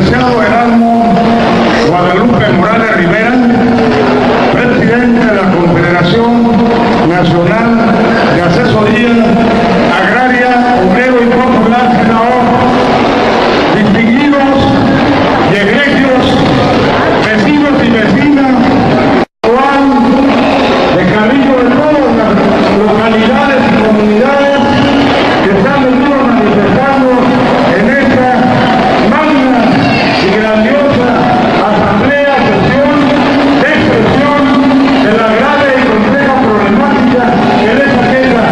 licenciado Erasmo Guadalupe Morales Rivera, presidente de la Confederación Nacional de Asesoría Agraria, Obrero y Popular, senador, distinguidos y egregios vecinos y vecinas de Carrillo, de todas las localidades y comunidades que se han venido manifestando en esta magna y grandiosa asamblea, sesión de expresión de la grave y compleja problemática que les aqueja.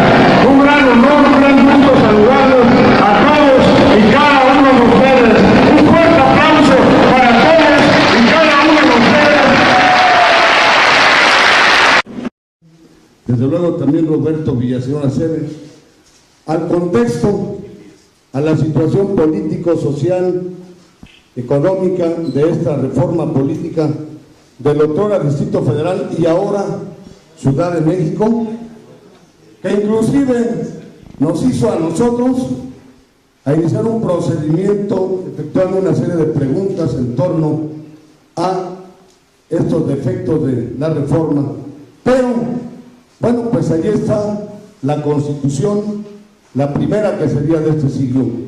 Un gran honor, un gran gusto saludarlos a todos y cada uno de ustedes. Un fuerte aplauso para todos y cada uno de ustedes. Desde luego también Roberto Villaseñor Aceves, al contexto, a la situación político, social, económica de esta reforma política del otrora Distrito Federal y ahora Ciudad de México, que inclusive nos hizo a nosotros a iniciar un procedimiento efectuando una serie de preguntas en torno a estos defectos de la reforma. Pero, bueno, pues allí está la Constitución, la primera que sería de este siglo.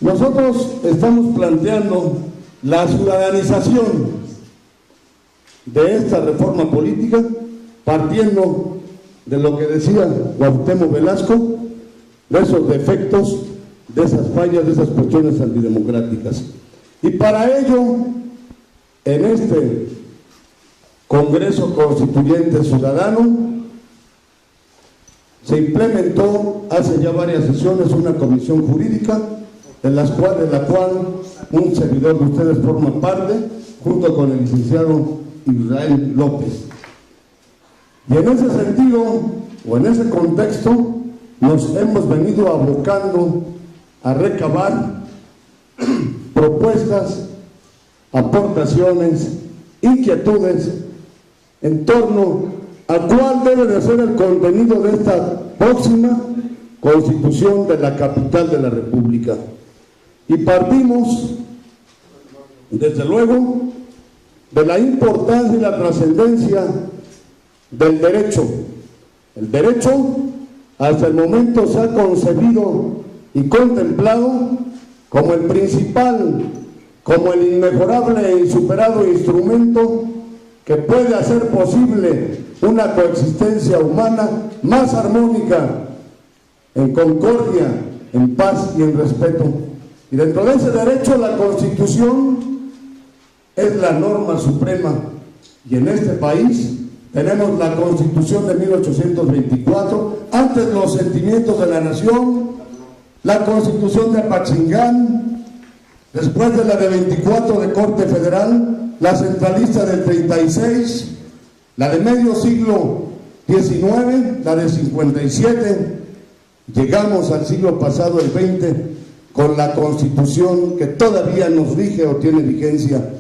Nosotros estamos planteando la ciudadanización de esta reforma política, partiendo de lo que decía Cuauhtémoc Velasco, de esos defectos, de esas fallas, de esas cuestiones antidemocráticas. Y para ello, en este Congreso Constituyente Ciudadano, se implementó hace ya varias sesiones una comisión jurídica de la cual un servidor de ustedes forma parte, junto con el licenciado Israel López. Y en ese sentido, o en ese contexto, nos hemos venido abocando a recabar propuestas, aportaciones, inquietudes en torno a cuál debe de ser el contenido de esta próxima Constitución de la capital de la República. Y partimos, desde luego, de la importancia y la trascendencia del derecho. El derecho, hasta el momento, se ha concebido y contemplado como el principal, como el inmejorable e insuperado instrumento que puede hacer posible una coexistencia humana más armónica, en concordia, en paz y en respeto. Y dentro de ese derecho, la Constitución es la norma suprema. Y en este país tenemos la Constitución de 1824, antes los sentimientos de la nación, la Constitución de Apachingán, después de la de 24 de Corte Federal, la centralista del 36, la de medio siglo XIX, la de 57, llegamos al siglo pasado, el 20, con la Constitución que todavía nos rige o tiene vigencia.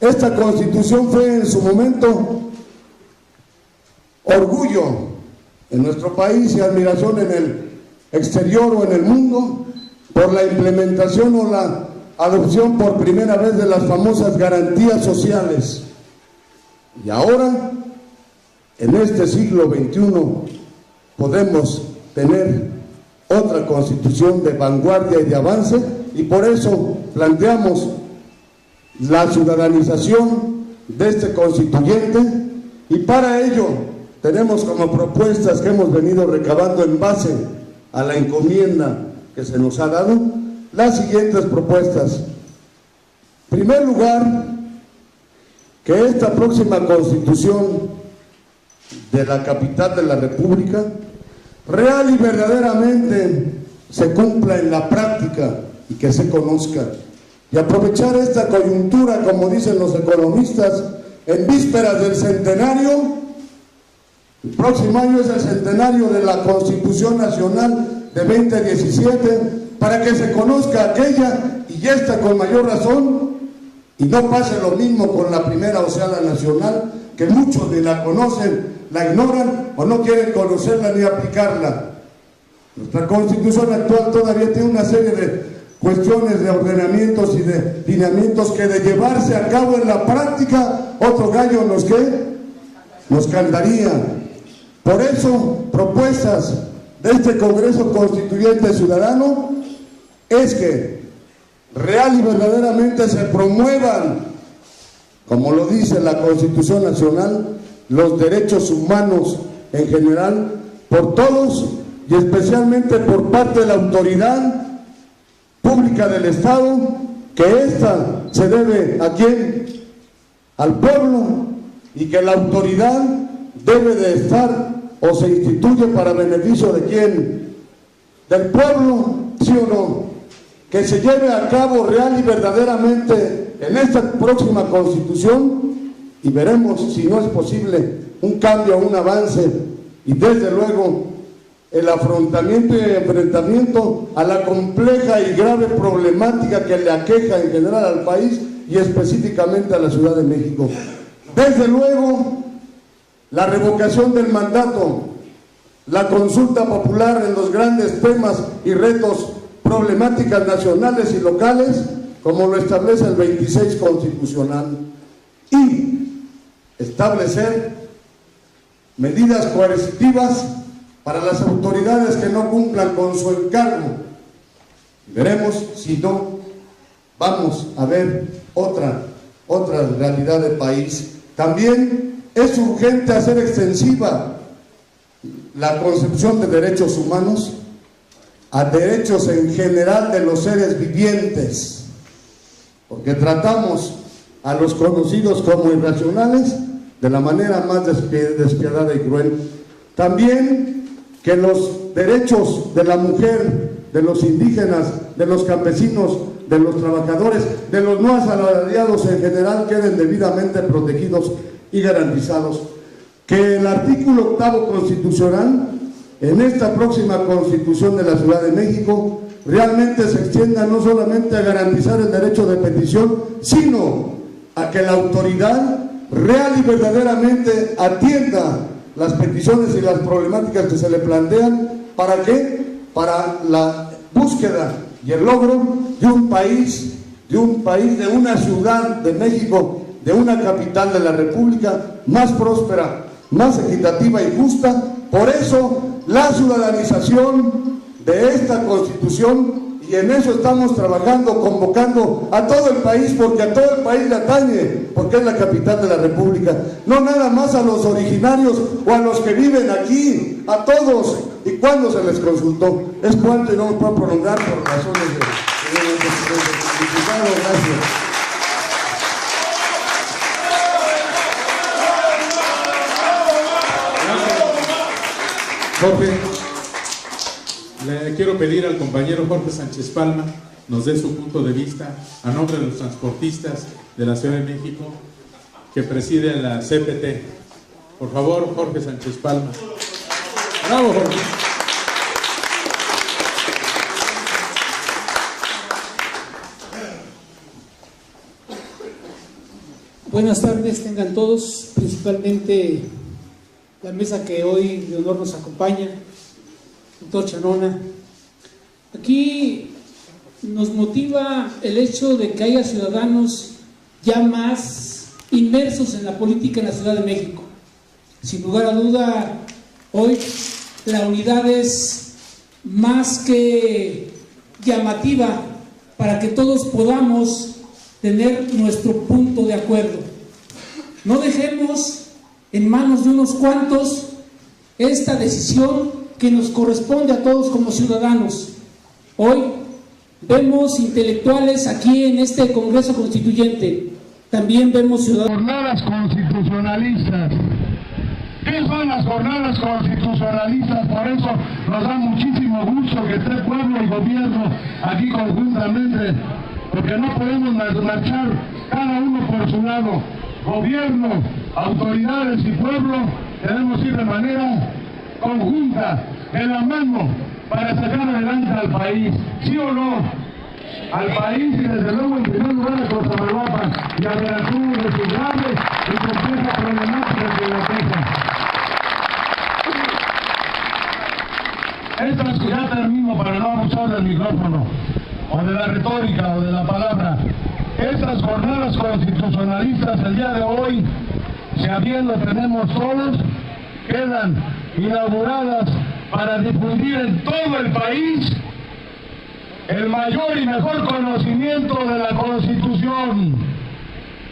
Esta Constitución fue en su momento orgullo en nuestro país y admiración en el exterior o en el mundo por la implementación o la adopción por primera vez de las famosas garantías sociales. Y ahora, en este siglo XXI, podemos tener otra Constitución de vanguardia y de avance, y por eso planteamos la ciudadanización de este constituyente, y para ello tenemos como propuestas que hemos venido recabando en base a la encomienda que se nos ha dado, las siguientes propuestas. En primer lugar, que esta próxima Constitución de la capital de la República real y verdaderamente se cumpla en la práctica y que se conozca. Y aprovechar esta coyuntura, como dicen los economistas, en vísperas del centenario. El próximo año es el centenario de la Constitución Nacional de 2017, para que se conozca aquella y esta con mayor razón, y no pase lo mismo con la primera, o sea, la nacional, que muchos ni la conocen, la ignoran o no quieren conocerla ni aplicarla. Nuestra Constitución actual todavía tiene una serie de cuestiones de ordenamientos y de lineamientos que de llevarse a cabo en la práctica, otro gallo nos cantaría. Por eso, propuestas de este Congreso Constituyente Ciudadano es que real y verdaderamente se promuevan, como lo dice la Constitución Nacional, los derechos humanos en general, por todos y especialmente por parte de la autoridad pública del Estado, que ésta se debe ¿a quién? Al pueblo, y que la autoridad debe de estar o se instituye para beneficio de ¿quién? Del pueblo, ¿sí o no? Que se lleve a cabo real y verdaderamente en esta próxima Constitución, y veremos si no es posible un cambio, un avance, y desde luego el afrontamiento y enfrentamiento a la compleja y grave problemática que le aqueja en general al país y específicamente a la Ciudad de México. Desde luego, la revocación del mandato, la consulta popular en los grandes temas y retos, problemáticas nacionales y locales, como lo establece el 26 constitucional, y establecer medidas coercitivas para las autoridades que no cumplan con su encargo. Veremos si no vamos a ver otra realidad del país. También es urgente hacer extensiva la concepción de derechos humanos a derechos en general de los seres vivientes, porque tratamos a los conocidos como irracionales de la manera más despiadada y cruel. También que los derechos de la mujer, de los indígenas, de los campesinos, de los trabajadores, de los no asalariados en general queden debidamente protegidos y garantizados. Que el artículo 8º constitucional, en esta próxima Constitución de la Ciudad de México, realmente se extienda no solamente a garantizar el derecho de petición, sino a que la autoridad real y verdaderamente atienda las peticiones y las problemáticas que se le plantean. ¿Para qué? Para la búsqueda y el logro de un país, de una ciudad de México, de una capital de la República más próspera, más equitativa y justa. Por eso, la ciudadanización de esta Constitución, y en eso estamos trabajando, convocando a todo el país, porque a todo el país le atañe, porque es la capital de la República, no nada más a los originarios o a los que viven aquí, a todos. ¿Y cuándo se les consultó? Es cuánto, y no me puedo prolongar por razones de diputado. Gracias. Jorge, le quiero pedir al compañero Jorge Sánchez Palma nos dé su punto de vista a nombre de los transportistas de la Ciudad de México que preside la CPT. Por favor, Jorge Sánchez Palma. ¡Bravo, Jorge! Buenas tardes, tengan todos, principalmente la mesa que hoy de honor nos acompaña, doctor Chanona. Aquí nos motiva el hecho de que haya ciudadanos ya más inmersos en la política en la Ciudad de México. Sin lugar a duda, hoy la unidad es más que llamativa para que todos podamos tener nuestro punto de acuerdo. No dejemos en manos de unos cuantos esta decisión que nos corresponde a todos como ciudadanos. Hoy vemos intelectuales aquí en este Congreso Constituyente, también vemos ciudadanos. Jornadas constitucionalistas. ¿Qué son las jornadas constitucionalistas? Por eso nos da muchísimo gusto que esté pueblo y gobierno aquí conjuntamente, porque no podemos marchar cada uno por su lado. Gobierno, autoridades y pueblo debemos ir de manera conjunta, de la mano, para sacar adelante al país, ¿sí o no? Al país, y desde luego en primer lugar a Cosamaloapan y a Veracruz de su grave y compleja problemática que la aqueja. Ya termino para no abusar del micrófono. o de la retórica o de la palabra. Estas jornadas constitucionalistas el día de hoy, si a bien lo tenemos todos, quedan inauguradas para difundir en todo el país el mayor y mejor conocimiento de la Constitución.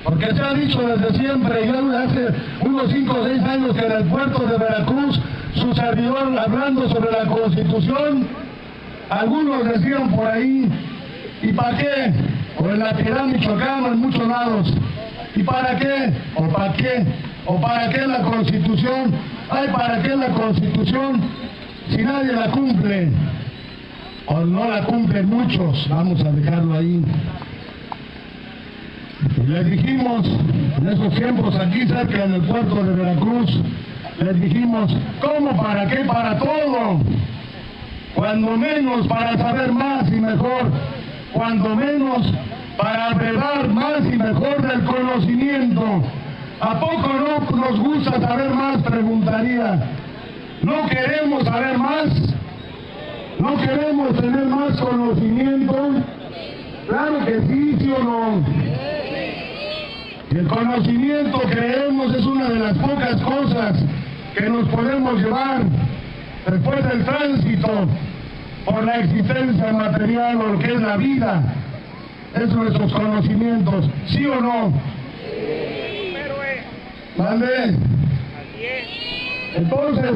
Porque se ha dicho desde siempre, ya hace unos 5 o 6 años que en el puerto de Veracruz, su servidor hablando sobre la Constitución, algunos decían por ahí, ¿y para qué? O en la Piedad Michoacán o en muchos lados, ¿y para qué? ¿O para qué? ¿O para qué la Constitución? Ay, ¿para qué la Constitución si nadie la cumple? O no la cumplen muchos, vamos a dejarlo ahí. Les dijimos, en esos tiempos aquí cerca del puerto de Veracruz, les dijimos, ¿cómo? ¿Para qué? Para todo. Cuando menos para saber más y mejor, cuando menos para brevar más y mejor del conocimiento. ¿A poco no nos gusta saber más? Preguntaría. ¿No queremos saber más? ¿No queremos tener más conocimiento? Claro que sí, ¿sí o no? El conocimiento, creemos, es una de las pocas cosas que nos podemos llevar después del tránsito por la existencia material o lo que es la vida, es nuestros conocimientos, ¿sí o no? ¿Vale? Entonces,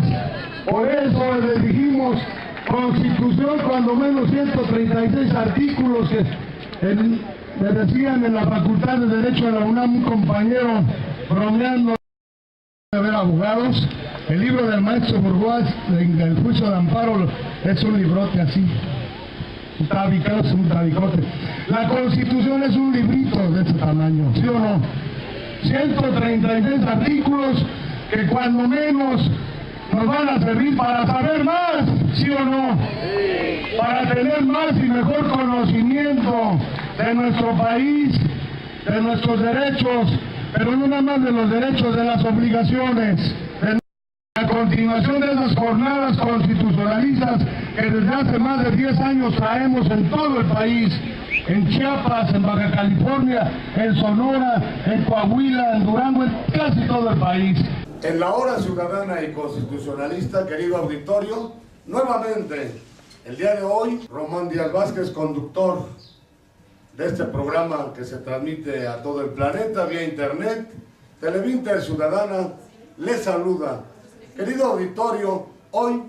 por eso les dijimos, Constitución, cuando menos 136 artículos que me decían en la Facultad de Derecho de la UNAM un compañero bromeando de ver abogados. El libro del maestro Burguás, el juicio de amparo, es un librote así, un tabicote. La Constitución es un librito de este tamaño, ¿sí o no? 136 artículos que cuando menos nos van a servir para saber más, ¿sí o no? Para tener más y mejor conocimiento de nuestro país, de nuestros derechos, pero no nada más de los derechos, de las obligaciones, de la continuación de esas jornadas constitucionalistas que desde hace más de 10 años traemos en todo el país, en Chiapas, en Baja California, en Sonora, en Coahuila, en Durango, en casi todo el país. En la hora ciudadana y constitucionalista, querido auditorio, nuevamente, el día de hoy, Román Díaz Vázquez, conductor de este programa que se transmite a todo el planeta vía internet, Televinter Ciudadana, les saluda. Querido auditorio, hoy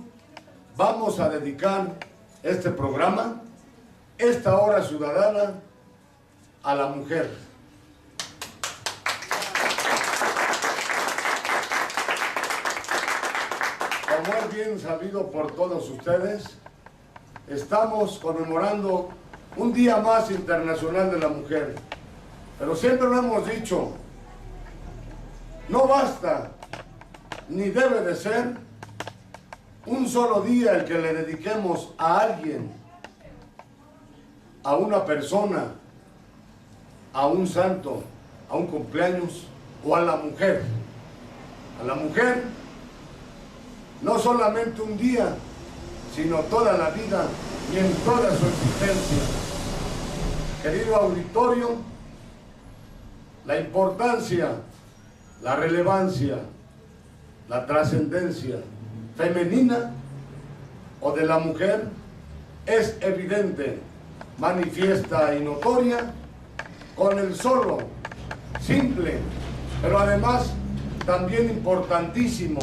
vamos a dedicar este programa, esta hora ciudadana, a la mujer. Como es bien sabido por todos ustedes, estamos conmemorando un día más internacional de la mujer. Pero siempre lo hemos dicho, no basta, ni debe de ser, un solo día el que le dediquemos a alguien, a una persona, a un santo, a un cumpleaños o a la mujer. A la mujer, no solamente un día, sino toda la vida y en toda su existencia. Querido auditorio, la importancia, la relevancia, la trascendencia femenina o de la mujer es evidente, manifiesta y notoria con el solo, simple, pero además también importantísimo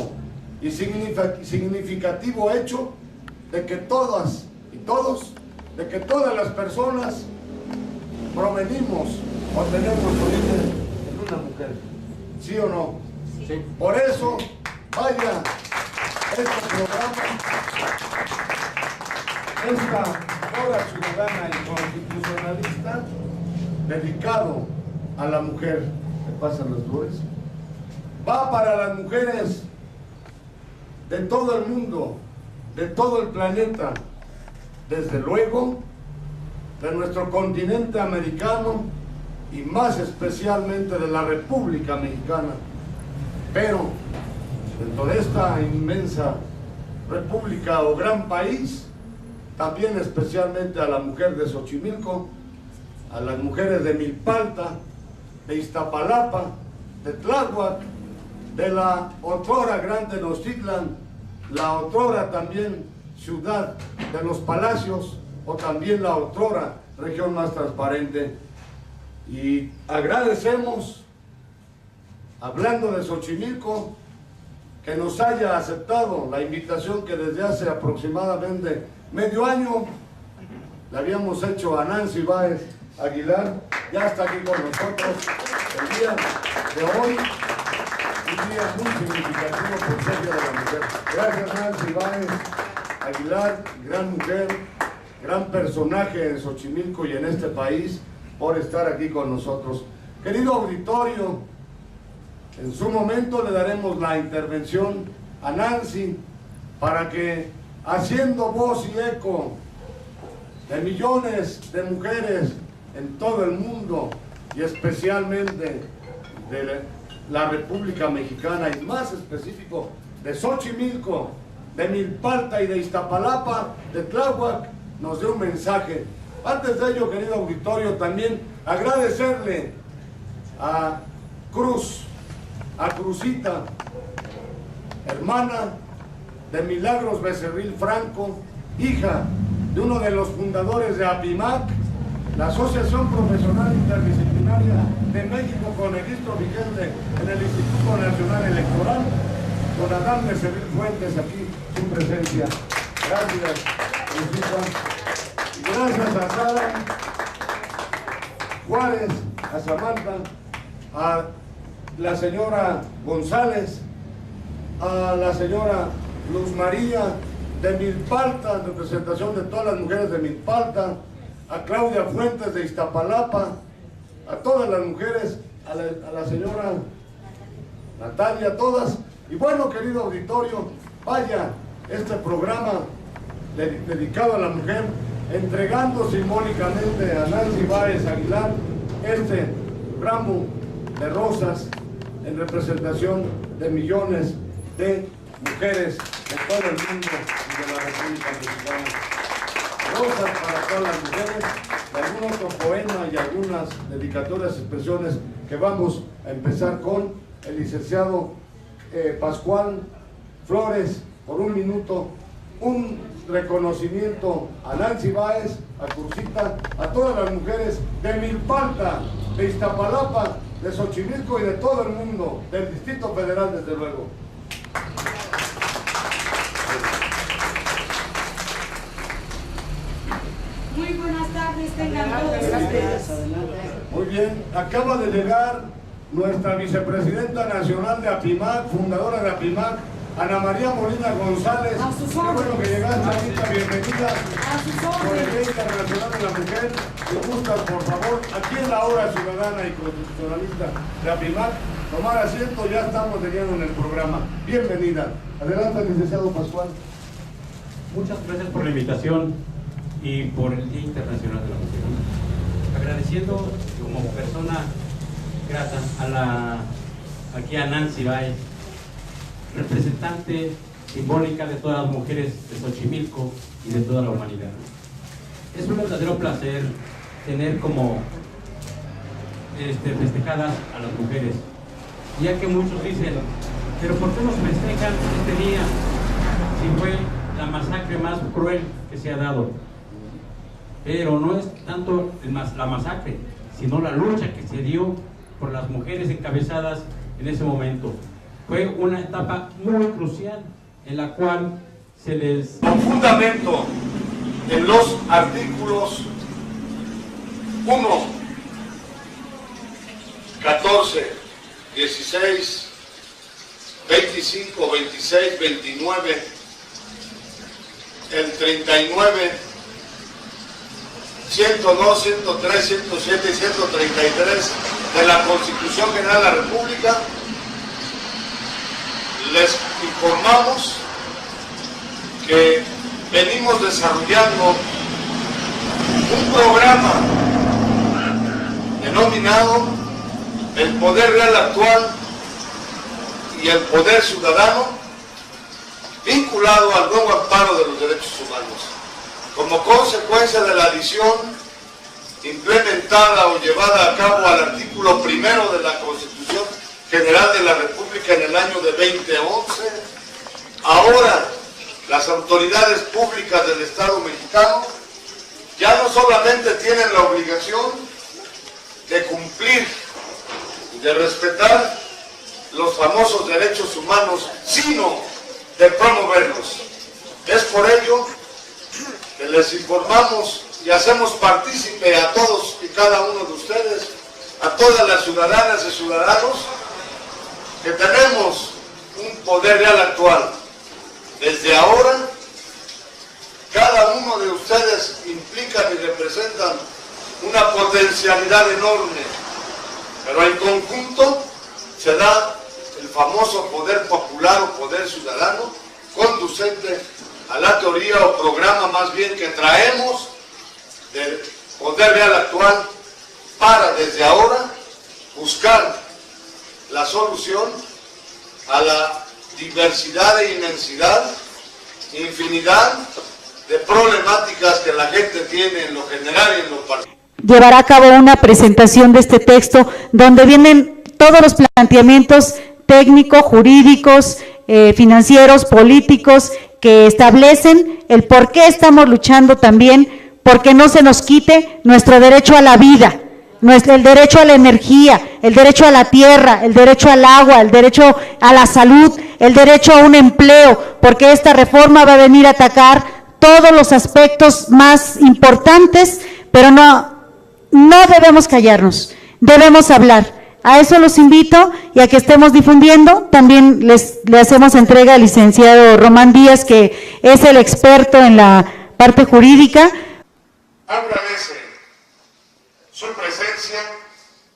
y significativo hecho de que todas y todos, de que todas las personas provenimos o tenemos origen en una mujer, ¿sí o no? Sí. Por eso, vaya, este programa, esta hora ciudadana y constitucionalista, dedicado a la mujer, ¿me pasan las flores? Va para las mujeres de todo el mundo, de todo el planeta, desde luego de nuestro continente americano y más especialmente de la República Mexicana. Pero dentro de esta inmensa república o gran país también especialmente a la mujer de Xochimilco, a las mujeres de Milpalta, de Iztapalapa, de Tláhuac, de la otrora Gran Tenochtitlan, la otrora también ciudad de los Palacios, o también la otrora región más transparente. Y agradecemos, hablando de Xochimilco, que nos haya aceptado la invitación que desde hace aproximadamente medio año le habíamos hecho a Nancy Báez Aguilar. Ya está aquí con nosotros el día de hoy, un día muy significativo por ser Día de la Mujer. Gracias, Nancy Báez Aguilar, gran mujer, gran personaje en Xochimilco y en este país, por estar aquí con nosotros. Querido auditorio, en su momento le daremos la intervención a Nancy para que, haciendo voz y eco de millones de mujeres en todo el mundo y especialmente de la República Mexicana y más específico de Xochimilco, de Milpalta y de Iztapalapa, de Tláhuac, nos dé un mensaje. Antes de ello, querido auditorio, también agradecerle a Cruz, a Cruzita, hermana de Milagros Becerril Franco, hija de uno de los fundadores de APIMAC, la Asociación Profesional Interdisciplinaria de México, con registro vigente en el Instituto Nacional Electoral, con Adán Becerril Fuentes, aquí su presencia. Gracias, Cruzita. Y gracias a Sara Juárez, a Samantha, a la señora González, a la señora Luz María de Milpalta, en representación de todas las mujeres de Milpalta, a Claudia Fuentes de Iztapalapa, a todas las mujeres, a la señora Natalia, todas. Y bueno, querido auditorio, vaya este programa dedicado a la mujer, entregando simbólicamente a Nancy Báez Aguilar este ramo de rosas en representación de millones de mujeres de todo el mundo y de la República Mexicana. Rosas para todas las mujeres, y algún otro poema y algunas dedicatorias, expresiones que vamos a empezar con el licenciado Pascual Flores, por un minuto, un reconocimiento a Nancy Báez, a Cruzita, a todas las mujeres de Milpalta, de Iztapalapa, de Xochimilco y de todo el mundo, del Distrito Federal, desde luego. Muy buenas tardes, tengan todos ustedes. Muy bien, acaba de llegar nuestra vicepresidenta nacional de APIMAC, fundadora de APIMAC, Ana María Molina González. A sus Qué órdenes. bueno que llegaste, Anita, bienvenida. A sus Por el Día órdenes. Internacional de la Mujer, si gustas, por favor, aquí en la hora ciudadana y constitucionalista de APIMAC, tomar asiento, ya estamos de lleno en el programa. Bienvenida. Adelante, licenciado Pascual. Muchas gracias por la invitación y por el Día Internacional de la Mujer. Agradeciendo como persona grata aquí a Nancy Báez, representante simbólica de todas las mujeres de Xochimilco y de toda la humanidad. Es un verdadero placer tener como festejadas a las mujeres, ya que muchos dicen, pero ¿por qué nos festejan este día si fue la masacre más cruel que se ha dado? Pero no es tanto la masacre, sino la lucha que se dio por las mujeres encabezadas en ese momento. Fue una etapa muy crucial en la cual se les... Con fundamento en los artículos 1, 14, 16, 25, 26, 29, el 39, 102, 103, 107 y 133 de la Constitución General de la República, les informamos que venimos desarrollando un programa denominado el Poder Real Actual y el Poder Ciudadano, vinculado al nuevo amparo de los derechos humanos. como consecuencia de la adición implementada o llevada a cabo al artículo 1 de la Constitución General de la República en el año de 2011, ahora las autoridades públicas del Estado mexicano ya no solamente tienen la obligación de cumplir y de respetar los famosos derechos humanos, sino de promoverlos. Es por ello que les informamos y hacemos partícipe a todos y cada uno de ustedes, a todas las ciudadanas y ciudadanos, que tenemos un poder real actual. Desde ahora, cada uno de ustedes implican y representan una potencialidad enorme, pero en conjunto se da el famoso poder popular o poder ciudadano, conducente a la teoría o programa más bien que traemos del poder real actual para desde ahora buscar la solución a la diversidad e inmensidad, infinidad de problemáticas que la gente tiene en lo general y en lo particular. Llevará a cabo una presentación de este texto donde vienen todos los planteamientos técnicos, jurídicos, financieros, políticos, que establecen el por qué estamos luchando también, porque no se nos quite nuestro derecho a la vida, el derecho a la energía, el derecho a la tierra, el derecho al agua, el derecho a la salud, el derecho a un empleo, porque esta reforma va a venir a atacar todos los aspectos más importantes, pero no debemos callarnos, debemos hablar. A eso los invito y a que estemos difundiendo. También le hacemos entrega al licenciado Román Díaz, que es el experto en la parte jurídica. Agradece su presencia,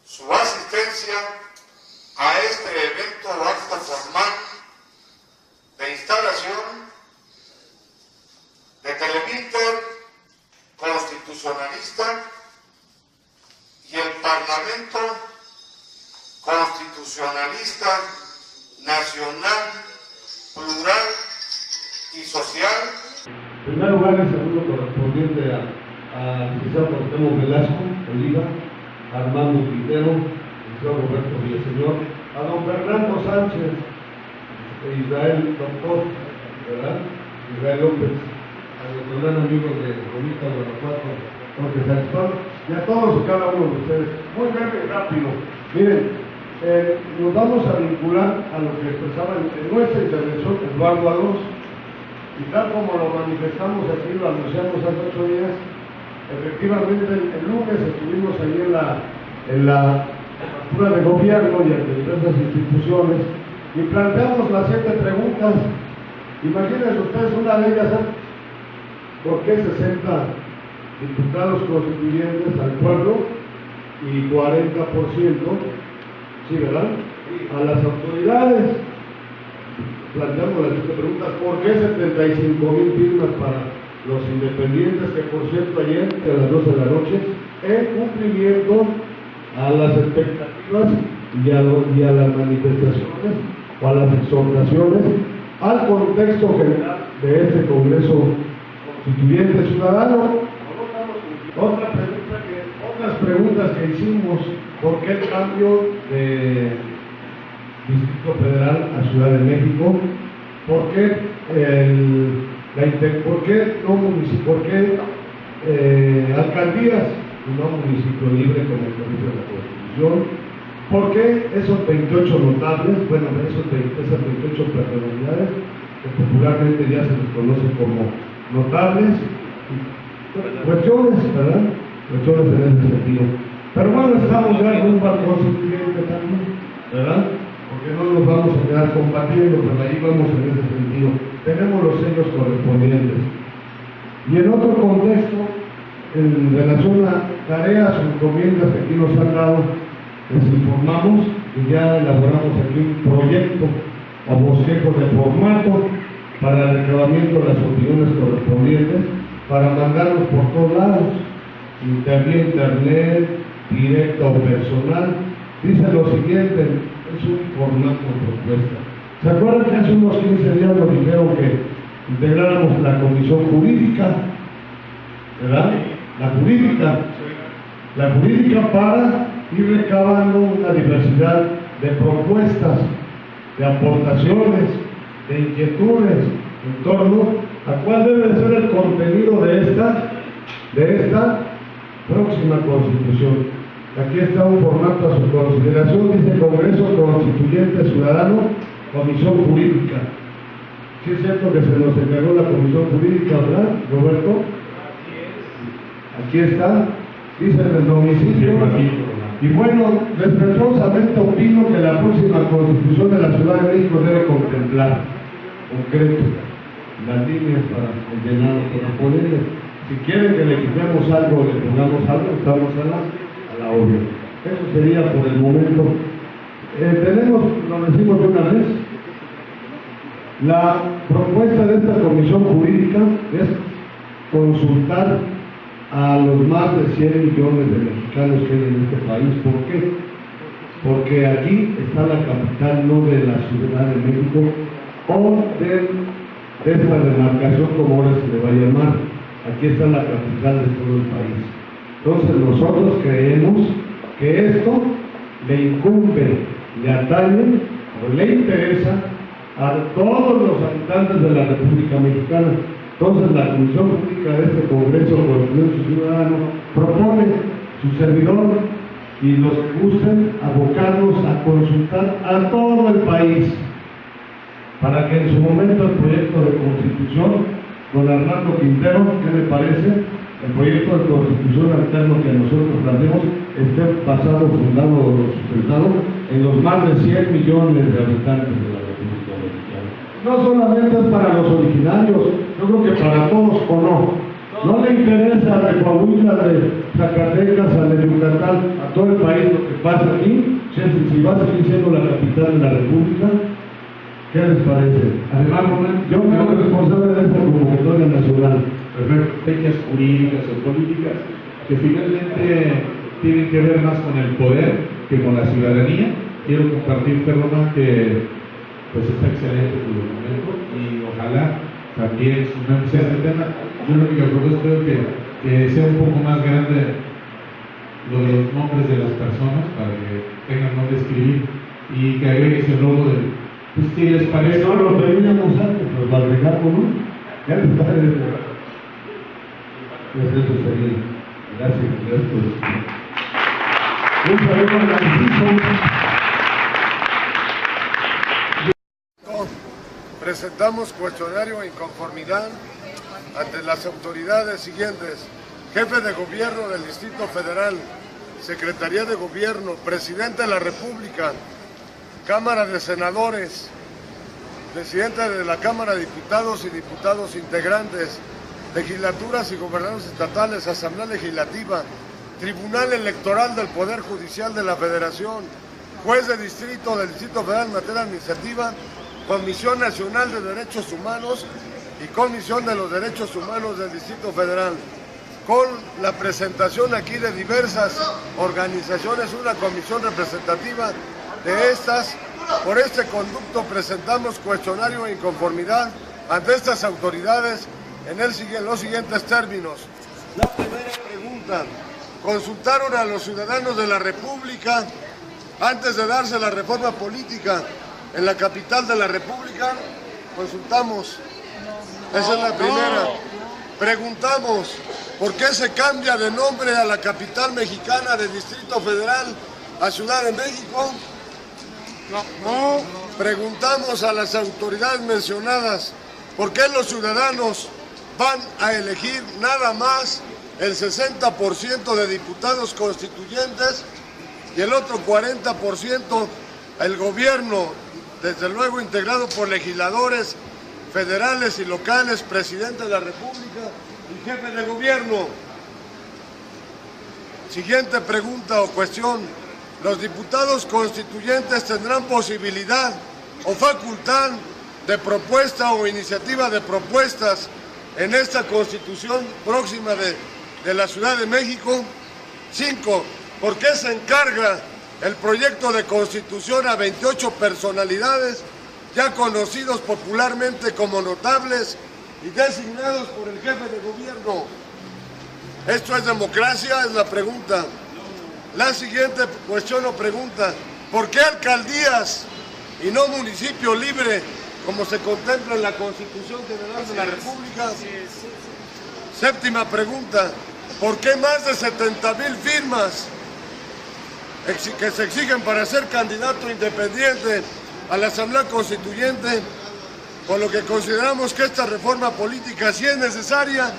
su asistencia a este evento o acto formal de instalación de Televiter constitucionalista y el Parlamento constitucionalista, nacional, plural y social. En primer lugar, el saludo correspondiente al licenciado Cuauhtémoc Velasco, Oliva, Armando Quintero, el licenciado Roberto Villaseñor, a don Fernando Sánchez, Israel Doctor, ¿verdad? Israel López, a nuestros gran amigos de Revista Guanajuato, Jorge Sánchez Palma, y a todos y cada uno de ustedes. Muy breve y rápido. Miren, nos vamos a vincular a lo que expresaba en nuestra intervención Eduardo Alonso, y tal como lo manifestamos aquí, lo anunciamos hace 8 días, efectivamente el lunes estuvimos ahí en la jefatura de gobierno y ante diversas instituciones y planteamos las 7 preguntas. Imagínense ustedes, una de ellas, ¿por qué 60 diputados constituyentes al pueblo y 40%? Sí, ¿verdad? A las autoridades. Planteamos las 7 preguntas. ¿Por qué 75,000 firmas para los independientes? Que por cierto ayer a las 12 de la noche, en cumplimiento a las expectativas y a las manifestaciones o a las exhortaciones al contexto general de este Congreso Constituyente Ciudadano. Otras preguntas que hicimos: ¿por qué el cambio de Distrito Federal a Ciudad de México? ¿Por qué alcaldías y no municipio libre como establece la Constitución? ¿Por qué esos 28 notables, esas 28 personalidades que popularmente ya se les conoce como notables? Cuestiones, ¿verdad? Cuestiones en ese sentido. Pero bueno, estamos ya en un barco constituyente también, ¿verdad? Porque no nos vamos a quedar combatiendo, pero ahí vamos en ese sentido. Tenemos los sellos correspondientes. Y en otro contexto, en relación a tareas o encomiendas que aquí nos han dado, les informamos que ya elaboramos aquí un proyecto o bosquejo de formato para el recabamiento de las opiniones correspondientes, para mandarlos por todos lados, internet, directa o personal. Dice lo siguiente, es un formato propuesta. ¿Se acuerdan que hace unos 15 días nos dijeron que integráramos la comisión jurídica? ¿verdad? La jurídica para ir recabando una diversidad de propuestas, de aportaciones, de inquietudes en torno a cuál debe ser el contenido de esta próxima Constitución. Aquí está un formato a su consideración, dice Congreso Constituyente Ciudadano, Comisión Jurídica. Sí es cierto que se nos encargó la Comisión Jurídica, ¿verdad, Roberto? Aquí está, dice el domicilio. Y bueno, respetuosamente opino que la próxima Constitución de la Ciudad de México debe contemplar, concreto, las líneas para el llenado, para poder, si quieren que le quitemos algo, le pongamos algo, estamos a la obra. Eso sería por el momento. Tenemos, lo decimos de una vez, la propuesta de esta Comisión Jurídica es consultar a los más de 100 millones de mexicanos que hay en este país. ¿Por qué? Porque aquí está la capital, no de la Ciudad de México o de esta demarcación, como ahora se le va a llamar. Aquí está la capital de todo el país. Entonces nosotros creemos que esto le incumbe, le atañe o le interesa a todos los habitantes de la República Mexicana. Entonces la Comisión Jurídica de este Congreso Constituyente Ciudadano propone su servidor y los que gusten abocarnos a consultar a todo el país para que en su momento el proyecto de Constitución, don Armando Quintero, ¿qué le parece? El proyecto de Constitución alterno que nosotros planteamos esté basado, fundado o sustentado en los más de 100 millones de habitantes de la República Mexicana. No solamente es para los originarios, yo creo que para todos o no. No le interesa de Coahuila, de Zacatecas, a de Yucatán, a todo el país lo que pasa aquí, si va a seguir siendo la capital de la República. ¿Qué les parece? Además, yo me hago responsable de esta convocatoria nacional. Estrategias jurídicas o políticas que finalmente tienen que ver más con el poder que con la ciudadanía. Quiero compartir, perdona, que pues está excelente tu documento y ojalá también sumemos ese tema. Yo lo único que espero que sea un poco más grande lo de los nombres de las personas para que tengan donde escribir y que agregues el logo del. Pues si les parece. No lo teníamos antes, pues lo agregamos, ¿no? Ya les parece. Pues eso sería. Gracias. Un saludo a la presentamos cuestionario de inconformidad ante las autoridades siguientes: Jefe de Gobierno del Distrito Federal, Secretaría de Gobierno, Presidente de la República, Cámara de Senadores, Presidente de la Cámara de Diputados y Diputados integrantes, legislaturas y gobernadores estatales, Asamblea Legislativa, Tribunal Electoral del Poder Judicial de la Federación, Juez de Distrito del Distrito Federal en materia administrativa, Comisión Nacional de Derechos Humanos y Comisión de los Derechos Humanos del Distrito Federal. Con la presentación aquí de diversas organizaciones, una comisión representativa de estas, por este conducto presentamos cuestionario de inconformidad ante estas autoridades en los siguientes términos. La primera pregunta: ¿consultaron a los ciudadanos de la República antes de darse la reforma política en la capital de la República? Consultamos. Esa es la primera. Preguntamos: ¿por qué se cambia de nombre a la capital mexicana de Distrito Federal a Ciudad de México? No. Preguntamos a las autoridades mencionadas: ¿por qué los ciudadanos van a elegir nada más el 60% de diputados constituyentes y el otro 40% el gobierno, desde luego integrado por legisladores federales y locales, presidente de la República y jefe de gobierno? Siguiente pregunta o cuestión: ¿los diputados constituyentes tendrán posibilidad o facultad de propuesta o iniciativa de propuestas en esta Constitución próxima de la Ciudad de México? 5. ¿Por qué se encarga el proyecto de Constitución a 28 personalidades ya conocidos popularmente como notables y designados por el jefe de gobierno? ¿Esto es democracia? Es la pregunta. La siguiente cuestión o pregunta, ¿por qué alcaldías y no municipio libre, como se contempla en la Constitución General de la República? Séptima pregunta, ¿por qué más de 70,000 firmas que se exigen para ser candidato independiente a la Asamblea Constituyente? Por lo que consideramos que esta reforma política sí es necesaria,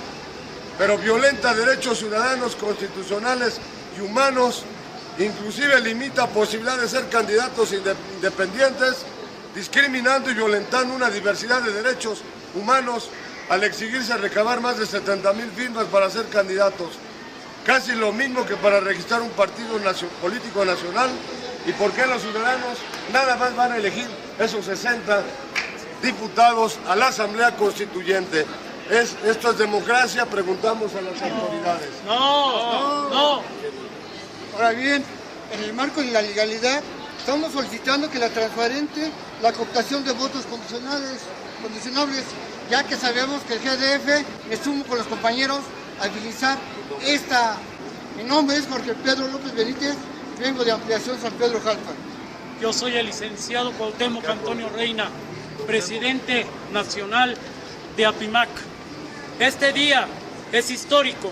pero violenta derechos ciudadanos, constitucionales y humanos, inclusive limita posibilidad de ser candidatos independientes, discriminando y violentando una diversidad de derechos humanos al exigirse recabar más de 70,000 firmas para ser candidatos. Casi lo mismo que para registrar un partido político nacional. ¿Y por qué los ciudadanos nada más van a elegir esos 60 diputados a la Asamblea Constituyente? ¿Esto es democracia? Preguntamos a las autoridades. No. Ahora bien, en el marco de la legalidad, estamos solicitando que la transparente la cooptación de votos condicionables, ya que sabemos que el GDF, me sumo con los compañeros a agilizar esta. Mi nombre es Jorge Pedro López Benítez, vengo de Ampliación San Pedro Jalpa. Yo soy el licenciado Cuauhtémoc Antonio Reina, presidente nacional de APIMAC. Este día es histórico,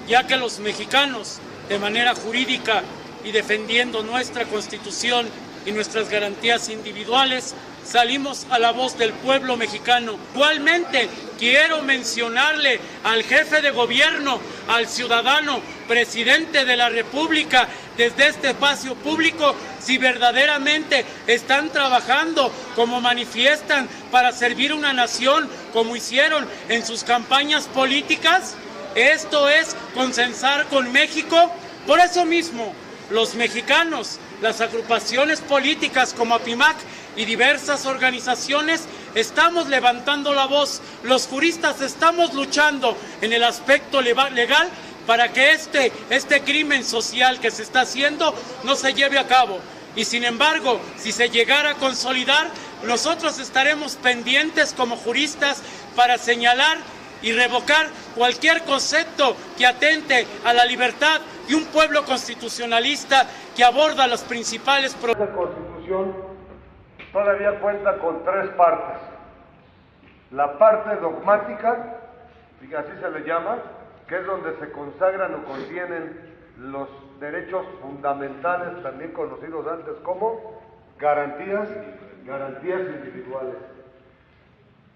ya que los mexicanos, de manera jurídica y defendiendo nuestra Constitución y nuestras garantías individuales, salimos a la voz del pueblo mexicano. Igualmente, quiero mencionarle al jefe de gobierno, al ciudadano, presidente de la República, desde este espacio público, si verdaderamente están trabajando como manifiestan para servir una nación, como hicieron en sus campañas políticas. Esto es consensar con México. Por eso mismo, los mexicanos, las agrupaciones políticas como APIMAC y diversas organizaciones estamos levantando la voz. Los juristas estamos luchando en el aspecto legal para que este crimen social que se está haciendo no se lleve a cabo. Y sin embargo, si se llegara a consolidar, nosotros estaremos pendientes como juristas para señalar y revocar cualquier concepto que atente a la libertad de un pueblo constitucionalista que aborda los principales problemas. La Constitución todavía cuenta con 3 partes. La parte dogmática, y así se le llama, que es donde se consagran o contienen los derechos fundamentales, también conocidos antes como garantías individuales.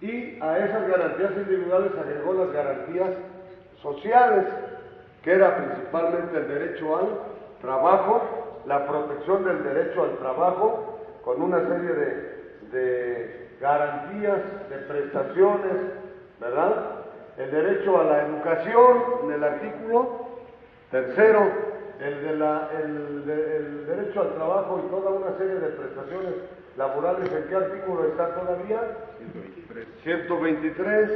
Y a esas garantías individuales agregó las garantías sociales, que era principalmente el derecho al trabajo, la protección del derecho al trabajo, con una serie de garantías, de prestaciones, ¿verdad? El derecho a la educación, en el artículo 3º, el derecho al trabajo y toda una serie de prestaciones laborales. ¿En qué artículo está todavía? 123.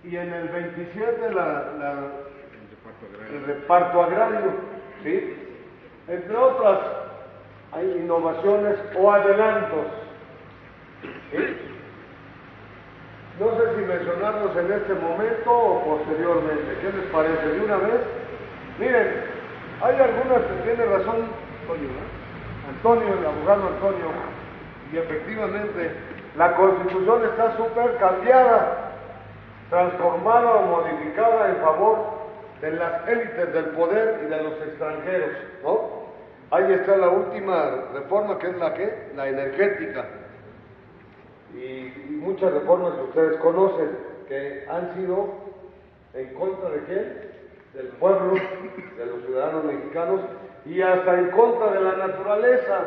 Y en el 27 el reparto agrario, ¿sí? Entre otras, hay innovaciones o adelantos, ¿sí? No sé si mencionarlos en este momento o posteriormente. ¿Qué les parece? ¿De una vez? Miren, hay algunas que tiene razón Antonio, el abogado Antonio, y efectivamente la Constitución está súper cambiada, transformada o modificada en favor de las élites del poder y de los extranjeros, ¿no? Ahí está la última reforma, que es la energética, y muchas reformas que ustedes conocen, que han sido en contra de quién, del pueblo, de los ciudadanos mexicanos, y hasta en contra de la naturaleza,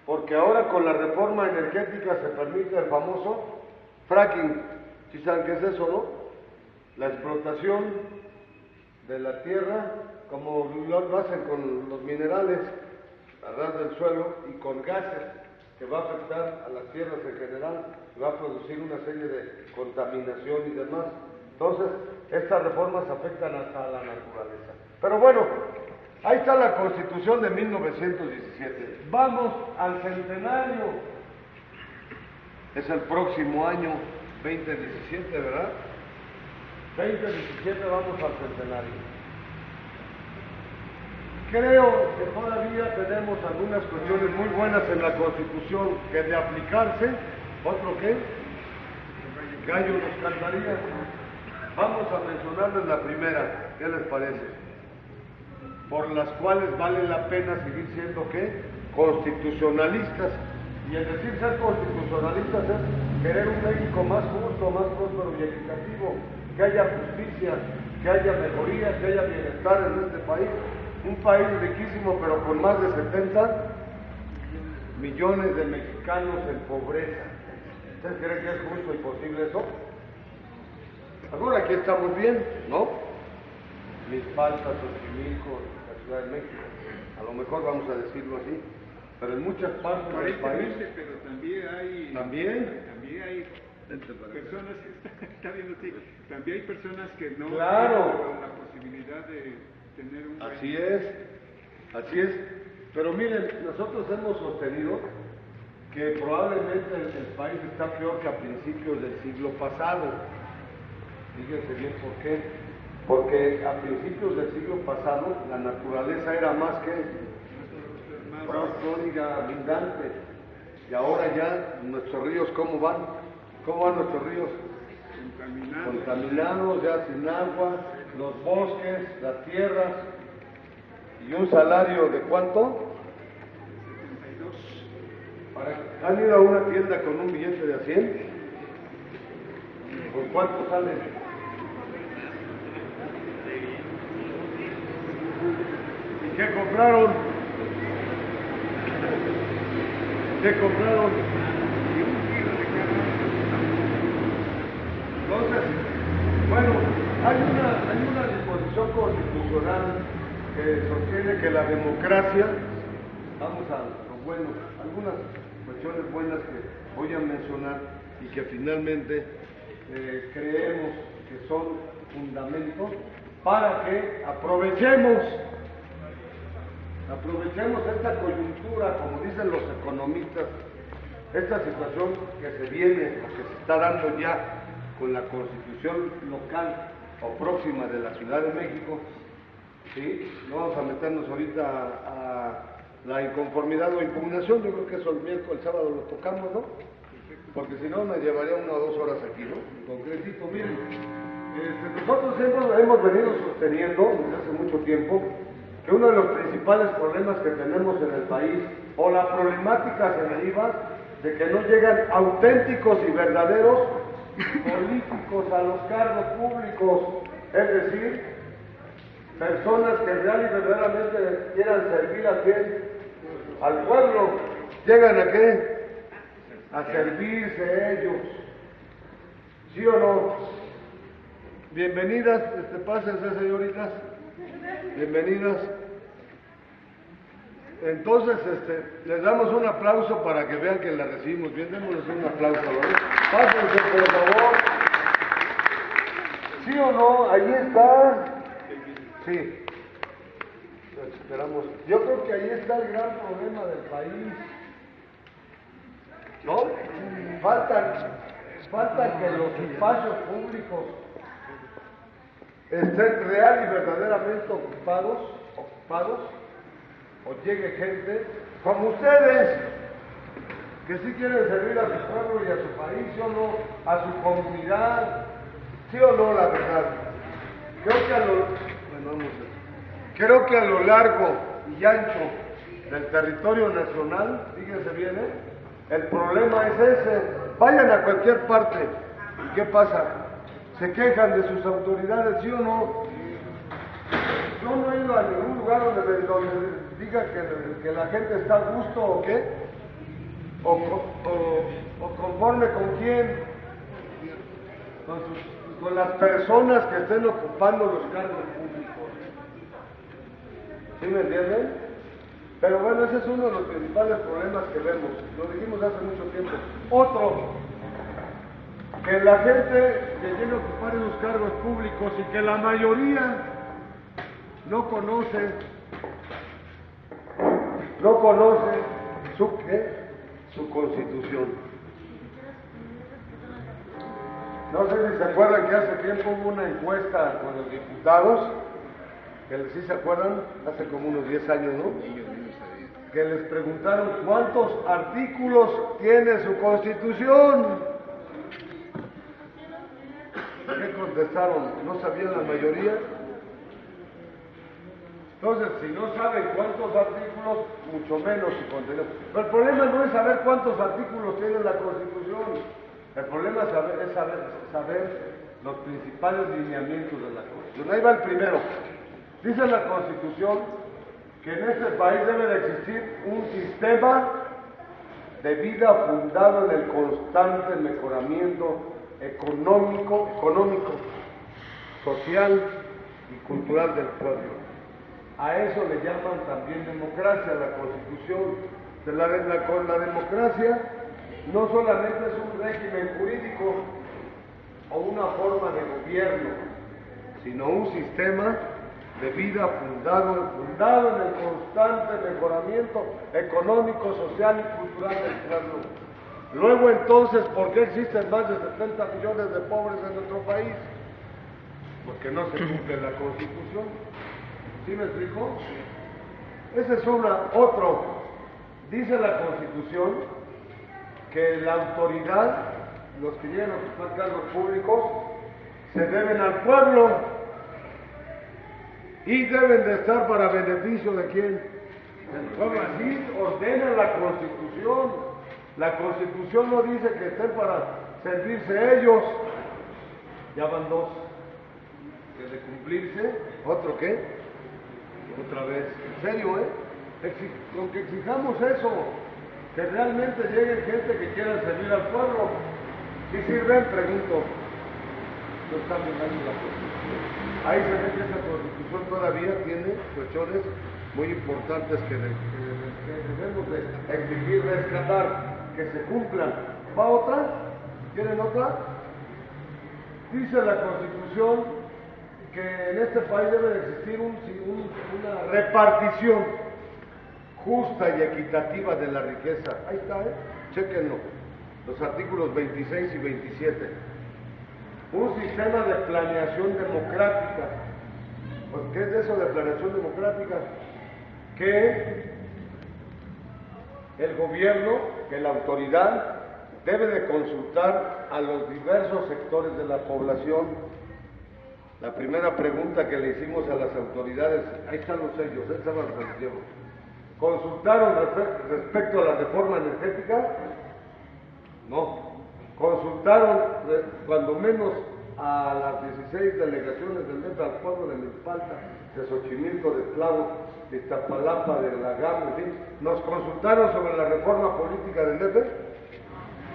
porque ahora con la reforma energética se permite el famoso fracking. ¿Sí saben qué es eso, no? La explotación de la tierra, como lo hacen con los minerales a ras del suelo y con gases, que va a afectar a las tierras en general, va a producir una serie de contaminación y demás. Entonces, estas reformas afectan hasta a la naturaleza. Pero bueno, ahí está la Constitución de 1917. Vamos al centenario. Es el próximo año 2017, ¿verdad? 2017 vamos al centenario. Creo que todavía tenemos algunas cuestiones muy buenas en la Constitución que de aplicarse, ¿otro qué? Gallo nos cantaría. Vamos a mencionarles la primera, ¿qué les parece? Por las cuales vale la pena seguir siendo, ¿qué? Constitucionalistas. Y el decir ser constitucionalistas es querer un México más justo, más próspero y equitativo, que haya justicia, que haya mejoría, que haya bienestar en este país. Un país riquísimo, pero con más de 70 millones de mexicanos en pobreza. ¿Ustedes creen que es justo y posible eso? Ahora aquí estamos bien, ¿no? Milpalta, Xochimilco, la Ciudad de México. A lo mejor vamos a decirlo así. Pero en muchas partes del país... Pero también hay... También hay personas que... Está bien, sí. También hay personas que no tienen la posibilidad de tener un... Así es. Pero miren, nosotros hemos sostenido que probablemente el país está peor que a principios del siglo pasado. Fíjense bien por qué. Porque a principios del siglo pasado la naturaleza era más que próspera, abundante. Y ahora ya nuestros ríos, ¿cómo van? ¿Cómo van nuestros ríos? Contaminados, ya sin agua, los bosques, las tierras. ¿Y un salario de cuánto? 72. ¿Han ido a una tienda con un billete de a 100? ¿Con cuánto sale? ¿Y qué compraron? Entonces, bueno, hay una disposición constitucional que sostiene que la democracia, vamos a lo bueno, algunas cuestiones buenas que voy a mencionar y que finalmente creemos que son fundamentos para que aprovechemos esta coyuntura, como dicen los economistas, esta situación que se viene o que se está dando ya con la constitución local o próxima de la Ciudad de México, ¿sí? No vamos a meternos ahorita a la inconformidad o impugnación, yo creo que eso el sábado lo tocamos, ¿no? Porque si no me llevaría 1 o 2 horas aquí, ¿no? Concretito, miren, nosotros hemos venido sosteniendo desde hace mucho tiempo que uno de los principales problemas que tenemos en el país, o la problemática se deriva de que no llegan auténticos y verdaderos políticos a los cargos públicos, es decir, personas que real y verdaderamente quieran servir a quién, al pueblo. ¿Llegan a qué? A servirse ellos, ¿sí o no? Bienvenidas, pásense señoritas, bienvenidas. Entonces, les damos un aplauso para que vean que la recibimos bien. Démosles un aplauso, ¿vale? Pásense, por favor. ¿Sí o no? Ahí está. Sí. Esperamos. Yo creo que ahí está el gran problema del país. ¿No? Falta que los espacios públicos estén real y verdaderamente ocupados, o llegue gente como ustedes, que sí quieren servir a su pueblo y a su país, ¿sí o no? A su comunidad, ¿sí o no? La verdad. Creo que a lo largo y ancho del territorio nacional, fíjense bien, el problema es ese. Vayan a cualquier parte, ¿y qué pasa? Se quejan de sus autoridades, ¿sí o no? Yo no he ido a ningún lugar donde diga que la gente está a gusto o qué, o conforme con quién, con las personas que estén ocupando los cargos públicos. ¿Sí me entienden? Pero bueno, ese es uno de los principales problemas que vemos, lo dijimos hace mucho tiempo. Otro, que la gente que viene a ocupar esos cargos públicos y que la mayoría no conoce su constitución. No sé si se acuerdan que hace tiempo hubo una encuesta con los diputados, que sí se acuerdan, hace como unos 10 años, ¿no? Que les preguntaron cuántos artículos tiene su Constitución. ¿Qué contestaron? ¿No sabían la mayoría? Entonces, si no saben cuántos artículos, mucho menos su contenido. Pero el problema no es saber cuántos artículos tiene la Constitución. El problema es saber los principales lineamientos de la Constitución. Ahí va el primero. Dice la Constitución que en este país debe de existir un sistema de vida fundado en el constante mejoramiento económico, social y cultural del pueblo. A eso le llaman también democracia, la Constitución. La democracia no solamente es un régimen jurídico o una forma de gobierno, sino un sistema de vida fundado en el constante mejoramiento económico, social y cultural del pueblo. Luego entonces, ¿por qué existen más de 70 millones de pobres en nuestro país? Porque no se cumple la Constitución. ¿Sí me explico? Ese es otro. Dice la Constitución que la autoridad, los que llegan a ocupar cargos públicos, se deben al pueblo y deben de estar para beneficio de quién? Del pueblo. Así ordena la Constitución. La Constitución no dice que estén para servirse ellos. Ya van dos. Que de cumplirse, ¿otro qué? Otra vez. En serio, con que exijamos eso, que realmente llegue gente que quiera servir al pueblo. ¿Sí sirven? Pregunto. No están bien ahí la Constitución. Ahí se ve que esa Constitución todavía tiene cuestiones muy importantes que debemos de exigir, rescatar, que se cumplan. ¿Va otra? ¿Quieren otra? Dice la Constitución que en este país debe de existir una repartición justa y equitativa de la riqueza. Ahí está, chéquenlo. Los artículos 26 y 27. Un sistema de planeación democrática. Pues, ¿qué es eso de planeación democrática? Que el gobierno, que la autoridad, debe de consultar a los diversos sectores de la población. La primera pregunta que le hicimos a las autoridades, ahí están los sellos, ahí están los sellos. ¿Consultaron respecto a la reforma energética? No. ¿Consultaron cuando menos a las 16 delegaciones del MEP al pueblo de Milpalta, de Xochimilco, de Tláhuac, de Iztapalapa, de La Gama, en fin? ¿Nos consultaron sobre la reforma política del MEP?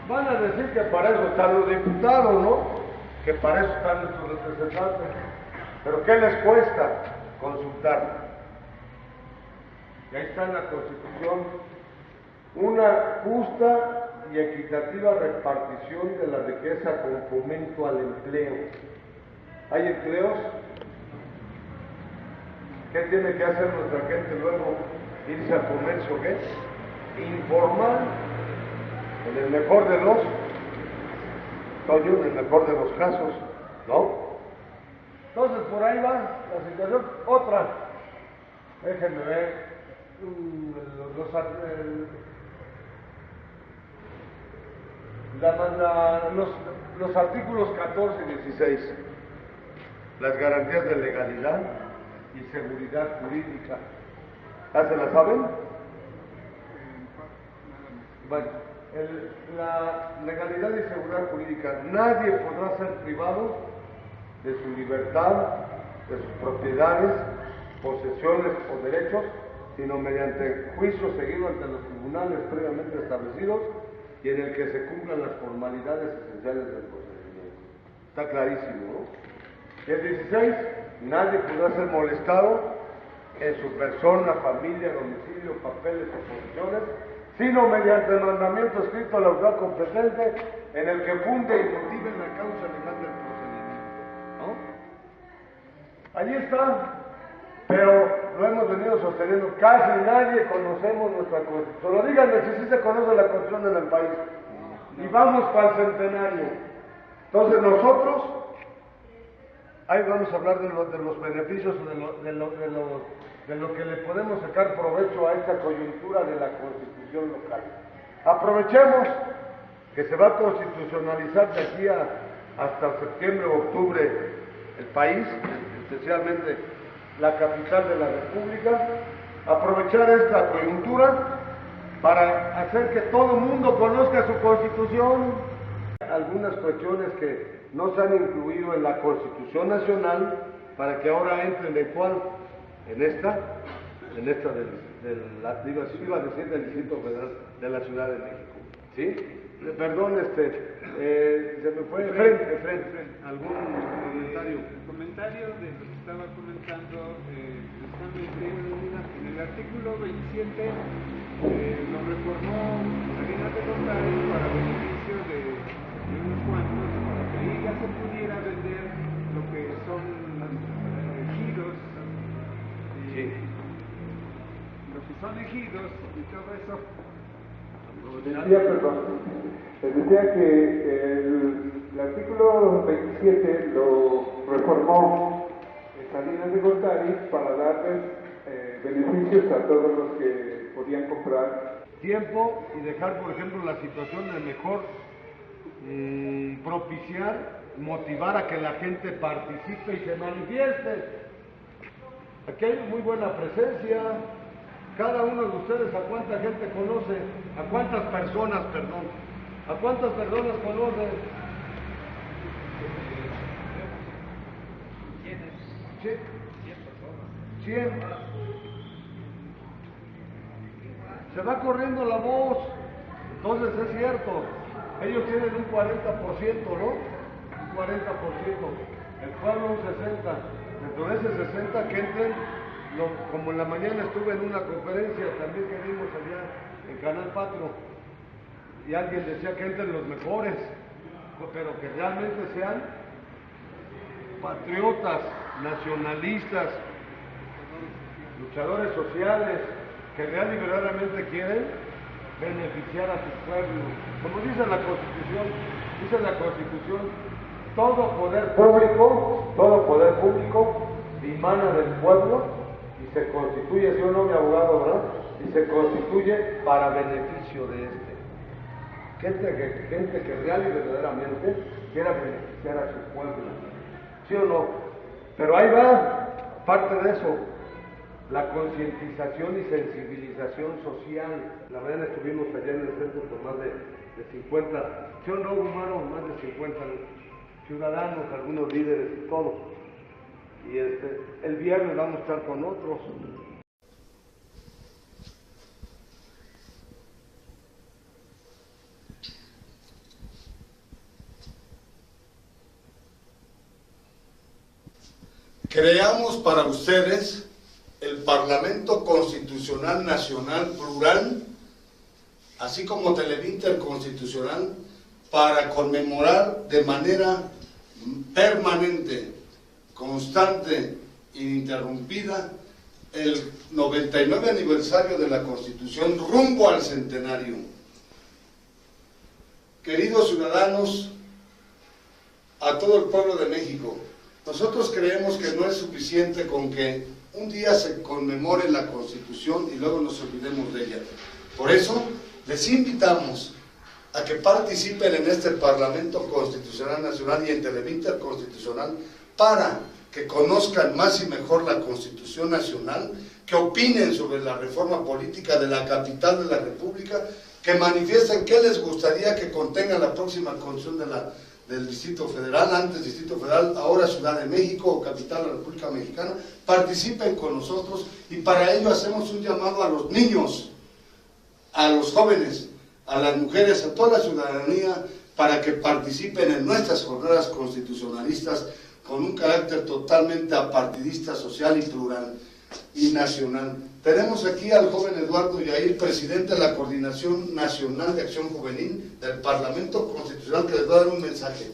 Van a decir que para eso están los diputados, ¿no? Que para eso están nuestros representantes. Pero ¿qué les cuesta consultar? Y ahí está en la Constitución una justa y equitativa repartición de la riqueza con fomento al empleo. ¿Hay empleos? ¿Qué tiene que hacer nuestra gente luego? Irse al comercio, ¿qué? Informal, en el mejor de los en el mejor de los casos, ¿no? Entonces por ahí va la situación. Otra, déjenme ver los artículos 14 y 16, las garantías de legalidad y seguridad jurídica. ¿Ya se la saben? Bueno, la legalidad y seguridad jurídica, nadie podrá ser privado de su libertad, de sus propiedades, posesiones o derechos, sino mediante juicio seguido ante los tribunales previamente establecidos y en el que se cumplan las formalidades esenciales del procedimiento. Está clarísimo, ¿no? El 16, nadie podrá ser molestado en su persona, familia, domicilio, papeles o posiciones, sino mediante el mandamiento escrito a la autoridad competente en el que funde y motive la causa legal del procedimiento, ¿no? Allí está, pero lo hemos venido sosteniendo, casi nadie conocemos nuestra Constitución. Solo díganme si sí se conoce la Constitución en el país. Y vamos para el centenario. Entonces nosotros, ahí vamos a hablar de los beneficios, de lo que le podemos sacar provecho a esta coyuntura de la constitución local. Aprovechemos que se va a constitucionalizar de aquí hasta septiembre o octubre el país, especialmente la capital de la República, aprovechar esta coyuntura para hacer que todo el mundo conozca su constitución. Algunas cuestiones que no se han incluido en la Constitución Nacional para que ahora entren ¿en cuál? En esta iba a decir del Distrito Federal de la Ciudad de México. ¿Sí? Perdón, se me fue. Efren, ¿algún comentario? El comentario de lo que estaba comentando, precisamente en el artículo 27 lo reformó Salinas de Gortari para beneficio de unos cuantos, para que ahí ya se pudiera vender lo que son ejidos, lo que son ejidos y todo eso. Decía que el artículo 27 lo reformó Salinas de Gortari para darles beneficios a todos los que podían comprar. Tiempo y dejar, por ejemplo, la situación de mejor propiciar, motivar a que la gente participe y se manifieste. Aquí hay muy buena presencia. Cada uno de ustedes, ¿a cuánta gente conoce? ¿A cuántas personas, perdón? ¿A cuántas personas conoce? 100. Se va corriendo la voz. Entonces es cierto, ellos tienen un 40%, ¿no? Un 40%. El pueblo un 60%. Dentro de ese 60 que entren, como en la mañana estuve en una conferencia también que vimos allá en Canal 4, y alguien decía que entren los mejores, pero que realmente sean patriotas, nacionalistas, luchadores sociales, que real y verdaderamente quieren beneficiar a su pueblo. Como dice la Constitución, todo poder público dimana del pueblo y se constituye, ¿sí o no, mi abogado, verdad? Y se constituye para beneficio de este. Gente que real y verdaderamente quiera beneficiar a su pueblo. ¿Sí o no? Pero ahí va, aparte de eso, la concientización y sensibilización social. La mañana estuvimos allá en el centro con más de 50, ¿sí o no, Humaro? Más de 50 ciudadanos, algunos líderes y todo. Y el viernes vamos a estar con otros. Creamos para ustedes el Parlamento Constitucional Nacional Plural, así como Televinter Constitucional, para conmemorar de manera permanente, constante e ininterrumpida el 99 aniversario de la Constitución rumbo al centenario. Queridos ciudadanos, a todo el pueblo de México, nosotros creemos que no es suficiente con que un día se conmemore la Constitución y luego nos olvidemos de ella. Por eso, les invitamos a que participen en este Parlamento Constitucional Nacional y en Televinter Constitucional para que conozcan más y mejor la Constitución Nacional, que opinen sobre la reforma política de la capital de la República, que manifiesten qué les gustaría que contenga la próxima Constitución del Distrito Federal, antes Distrito Federal, ahora Ciudad de México o capital de la República Mexicana. Participen con nosotros y para ello hacemos un llamado a los niños, a los jóvenes, a las mujeres, a toda la ciudadanía, para que participen en nuestras jornadas constitucionalistas con un carácter totalmente apartidista, social y plural y nacional. Tenemos aquí al joven Eduardo Yair, presidente de la Coordinación Nacional de Acción Juvenil del Parlamento Constitucional, que les va a dar un mensaje.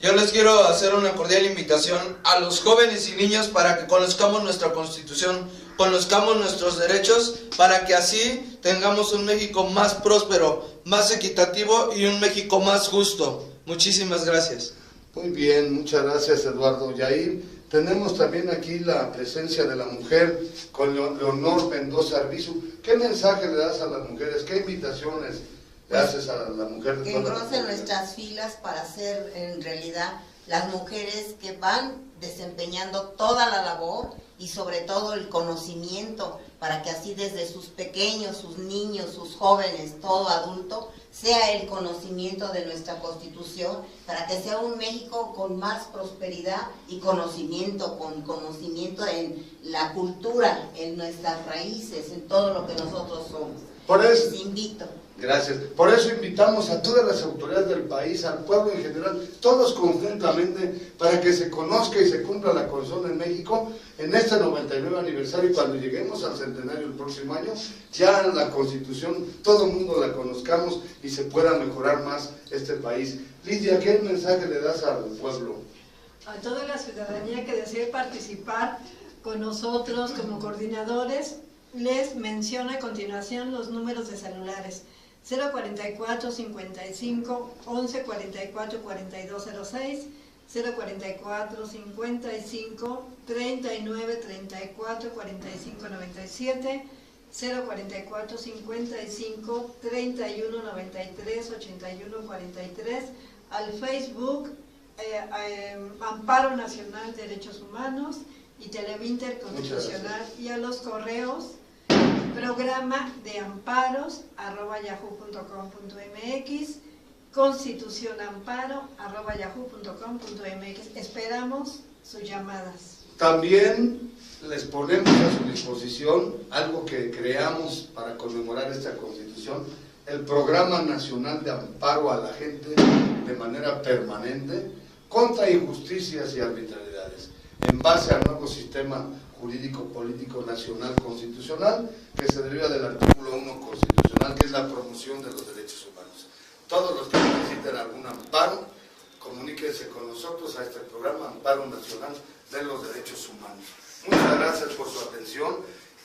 Yo les quiero hacer una cordial invitación a los jóvenes y niños para que conozcamos nuestra Constitución, conozcamos nuestros derechos, para que así tengamos un México más próspero, más equitativo y un México más justo. Muchísimas gracias. Muy bien, muchas gracias, Eduardo Yair. Tenemos también aquí la presencia de la mujer con Leonor Mendoza Arbizu. ¿Qué mensaje le das a las mujeres? ¿Qué invitaciones le haces a la mujer? Que engrocen nuestras filas para ser en realidad las mujeres que van desempeñando toda la labor y sobre todo el conocimiento, para que así desde sus pequeños, sus niños, sus jóvenes, todo adulto, sea el conocimiento de nuestra Constitución, para que sea un México con más prosperidad y conocimiento, con conocimiento en la cultura, en nuestras raíces, en todo lo que nosotros somos. Por eso, les invito. Gracias. Por eso invitamos a todas las autoridades del país, al pueblo en general, todos conjuntamente, para que se conozca y se cumpla la Constitución en México en este 99 aniversario, y cuando lleguemos al centenario el próximo año, ya la Constitución, todo el mundo la conozcamos y se pueda mejorar más este país. Lidia, ¿qué mensaje le das al pueblo? A toda la ciudadanía que desee participar con nosotros como coordinadores, les menciono a continuación los números de celulares: 044 55 11 44 4206, 044 55 39 34 45 97, 044 55 31 93 81 43, al Facebook Amparo Nacional Derechos Humanos y Televinter Constitucional, y a los correos programa de amparos@yahoo.com.mx, constitucionamparo@yahoo.com.mx. Esperamos sus llamadas. También les ponemos a su disposición algo que creamos para conmemorar esta Constitución, el Programa Nacional de Amparo a la Gente de manera permanente contra injusticias y arbitrariedades, en base al nuevo sistema jurídico político nacional constitucional que se deriva del artículo 1 constitucional, que es la promoción de los derechos humanos. Todos los que necesiten algún amparo, comuníquense con nosotros a este programa Amparo Nacional de los Derechos Humanos. Muchas gracias por su atención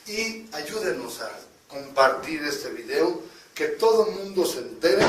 y ayúdenos a compartir este video, que todo el mundo se entere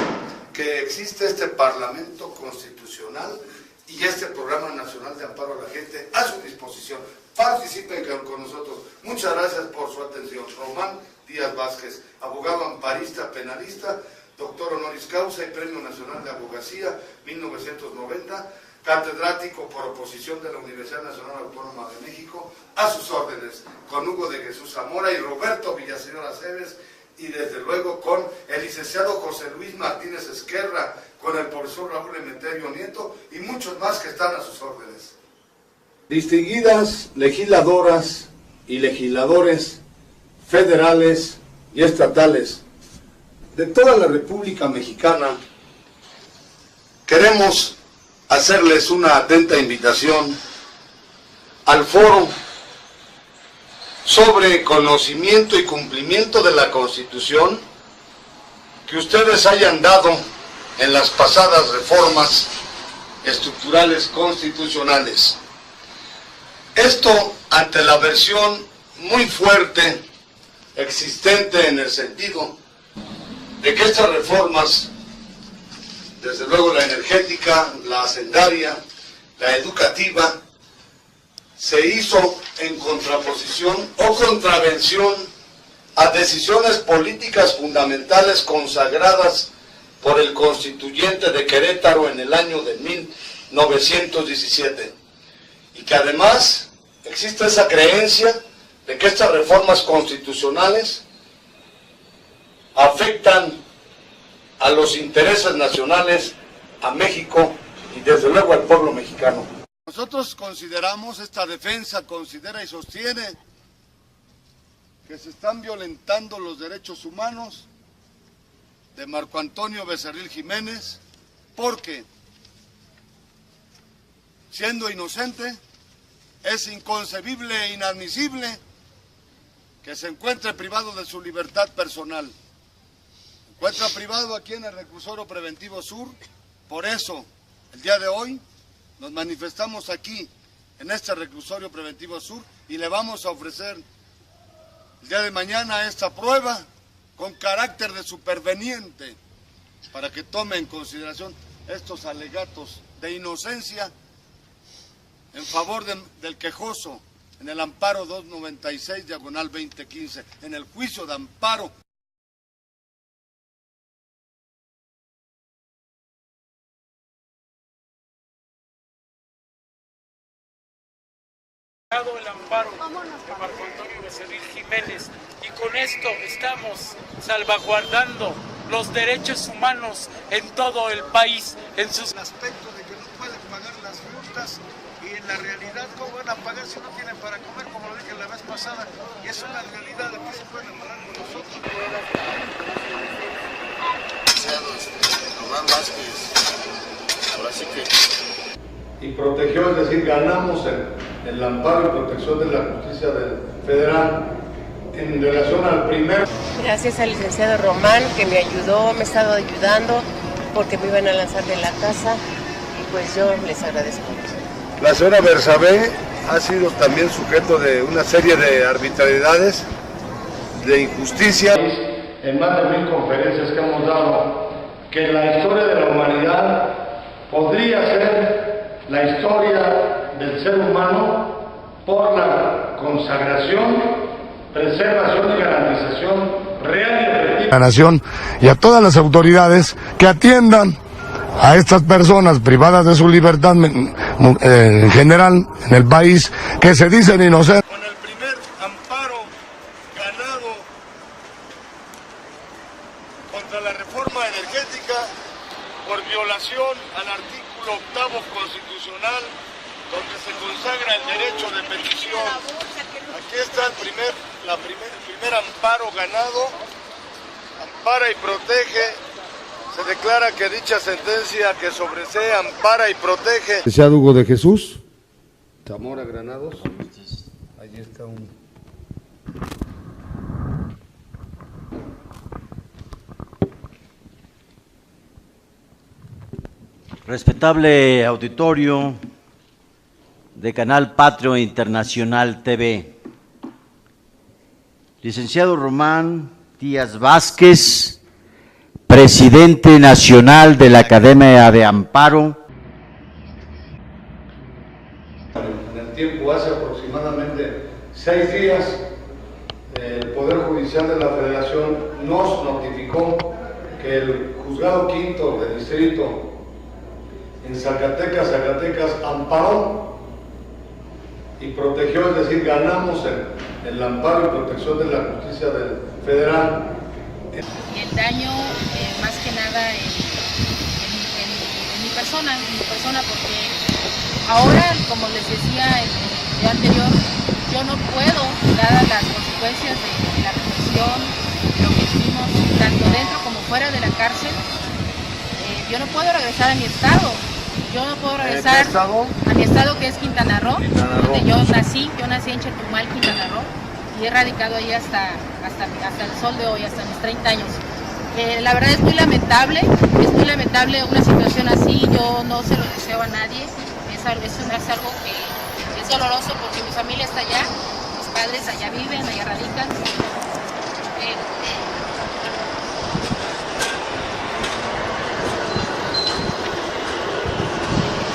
que existe este Parlamento Constitucional y este Programa Nacional de Amparo a la Gente a su disposición. Participen con nosotros. Muchas gracias por su atención. Román Díaz Vázquez, abogado amparista, penalista, doctor honoris causa y Premio Nacional de Abogacía 1990, catedrático por oposición de la Universidad Nacional Autónoma de México, a sus órdenes, con Hugo de Jesús Zamora y Roberto Villaseñor Aceves, y desde luego con el licenciado José Luis Martínez Esquerra, con el profesor Raúl Emeterio Nieto y muchos más que están a sus órdenes. Distinguidas legisladoras y legisladores federales y estatales de toda la República Mexicana, queremos hacerles una atenta invitación al foro sobre conocimiento y cumplimiento de la Constitución que ustedes hayan dado en las pasadas reformas estructurales constitucionales. Esto ante la versión muy fuerte existente en el sentido de que estas reformas, desde luego la energética, la hacendaria, la educativa, se hizo en contraposición o contravención a decisiones políticas fundamentales consagradas por el constituyente de Querétaro en el año de 1917. Y que además existe esa creencia de que estas reformas constitucionales afectan a los intereses nacionales, a México y desde luego al pueblo mexicano. Nosotros consideramos, esta defensa considera y sostiene que se están violentando los derechos humanos de Marco Antonio Becerril Jiménez, porque siendo inocente es inconcebible e inadmisible que se encuentre privado de su libertad personal. Se encuentra privado aquí en el Reclusorio Preventivo Sur. Por eso, el día de hoy nos manifestamos aquí en este Reclusorio Preventivo Sur y le vamos a ofrecer el día de mañana esta prueba con carácter de superveniente para que tome en consideración estos alegatos de inocencia en favor del quejoso en el amparo 296/2015, en el juicio de amparo. El amparo de Marco Antonio Becerril Jiménez, y con esto estamos salvaguardando los derechos humanos en todo el país, en sus aspectos de que no pueden pagar las multas, y en la realidad cómo van a pagar si no tienen para comer, como lo dije la vez pasada, y es una realidad de que se pueden hablar con nosotros. Román Vázquez, ahora sí que... Y protegió, es decir, ganamos el amparo y protección de la justicia federal en relación al primer. Gracias al licenciado Román, que me ayudó, me ha estado ayudando, porque me iban a lanzar de la casa, y pues yo les agradezco mucho. La señora Bersabé ha sido también sujeto de una serie de arbitrariedades, de injusticia. En más de 1000 conferencias que hemos dado, que la historia de la humanidad podría ser la historia del ser humano por la consagración, preservación y garantización real y efectiva. La nación y a todas las autoridades que atiendan a estas personas privadas de su libertad en general en el país, que se dicen inocentes. Con el primer amparo ganado contra la reforma energética por violación al artículo 8º constitucional, donde se consagra el derecho de petición. Aquí está el primer amparo ganado, ampara y protege. Se declara que dicha sentencia que sobresee, ampara y protege. Licenciado Hugo de Jesús Zamora Granados. Ahí está un... Respetable auditorio de Canal Patrio Internacional TV, licenciado Román Díaz Vázquez, presidente nacional de la Academia de Amparo. En el tiempo, hace aproximadamente 6 días, el Poder Judicial de la Federación nos notificó que el Juzgado Quinto de Distrito en Zacatecas amparó y protegió, es decir, ganamos el amparo y protección de la justicia federal. Y el daño, más que nada, en mi persona, porque ahora, como les decía en el video anterior, yo no puedo, dadas las consecuencias de la represión, lo que vivimos, tanto dentro como fuera de la cárcel, yo no puedo regresar a mi estado. Yo no puedo regresar a mi estado, que es Quintana Roo, donde yo nací en Chetumal, Quintana Roo, y he radicado ahí hasta el sol de hoy, hasta mis 30 años. La verdad es muy lamentable una situación así, yo no se lo deseo a nadie, es algo que es doloroso porque mi familia está allá, mis padres allá viven, allá radican.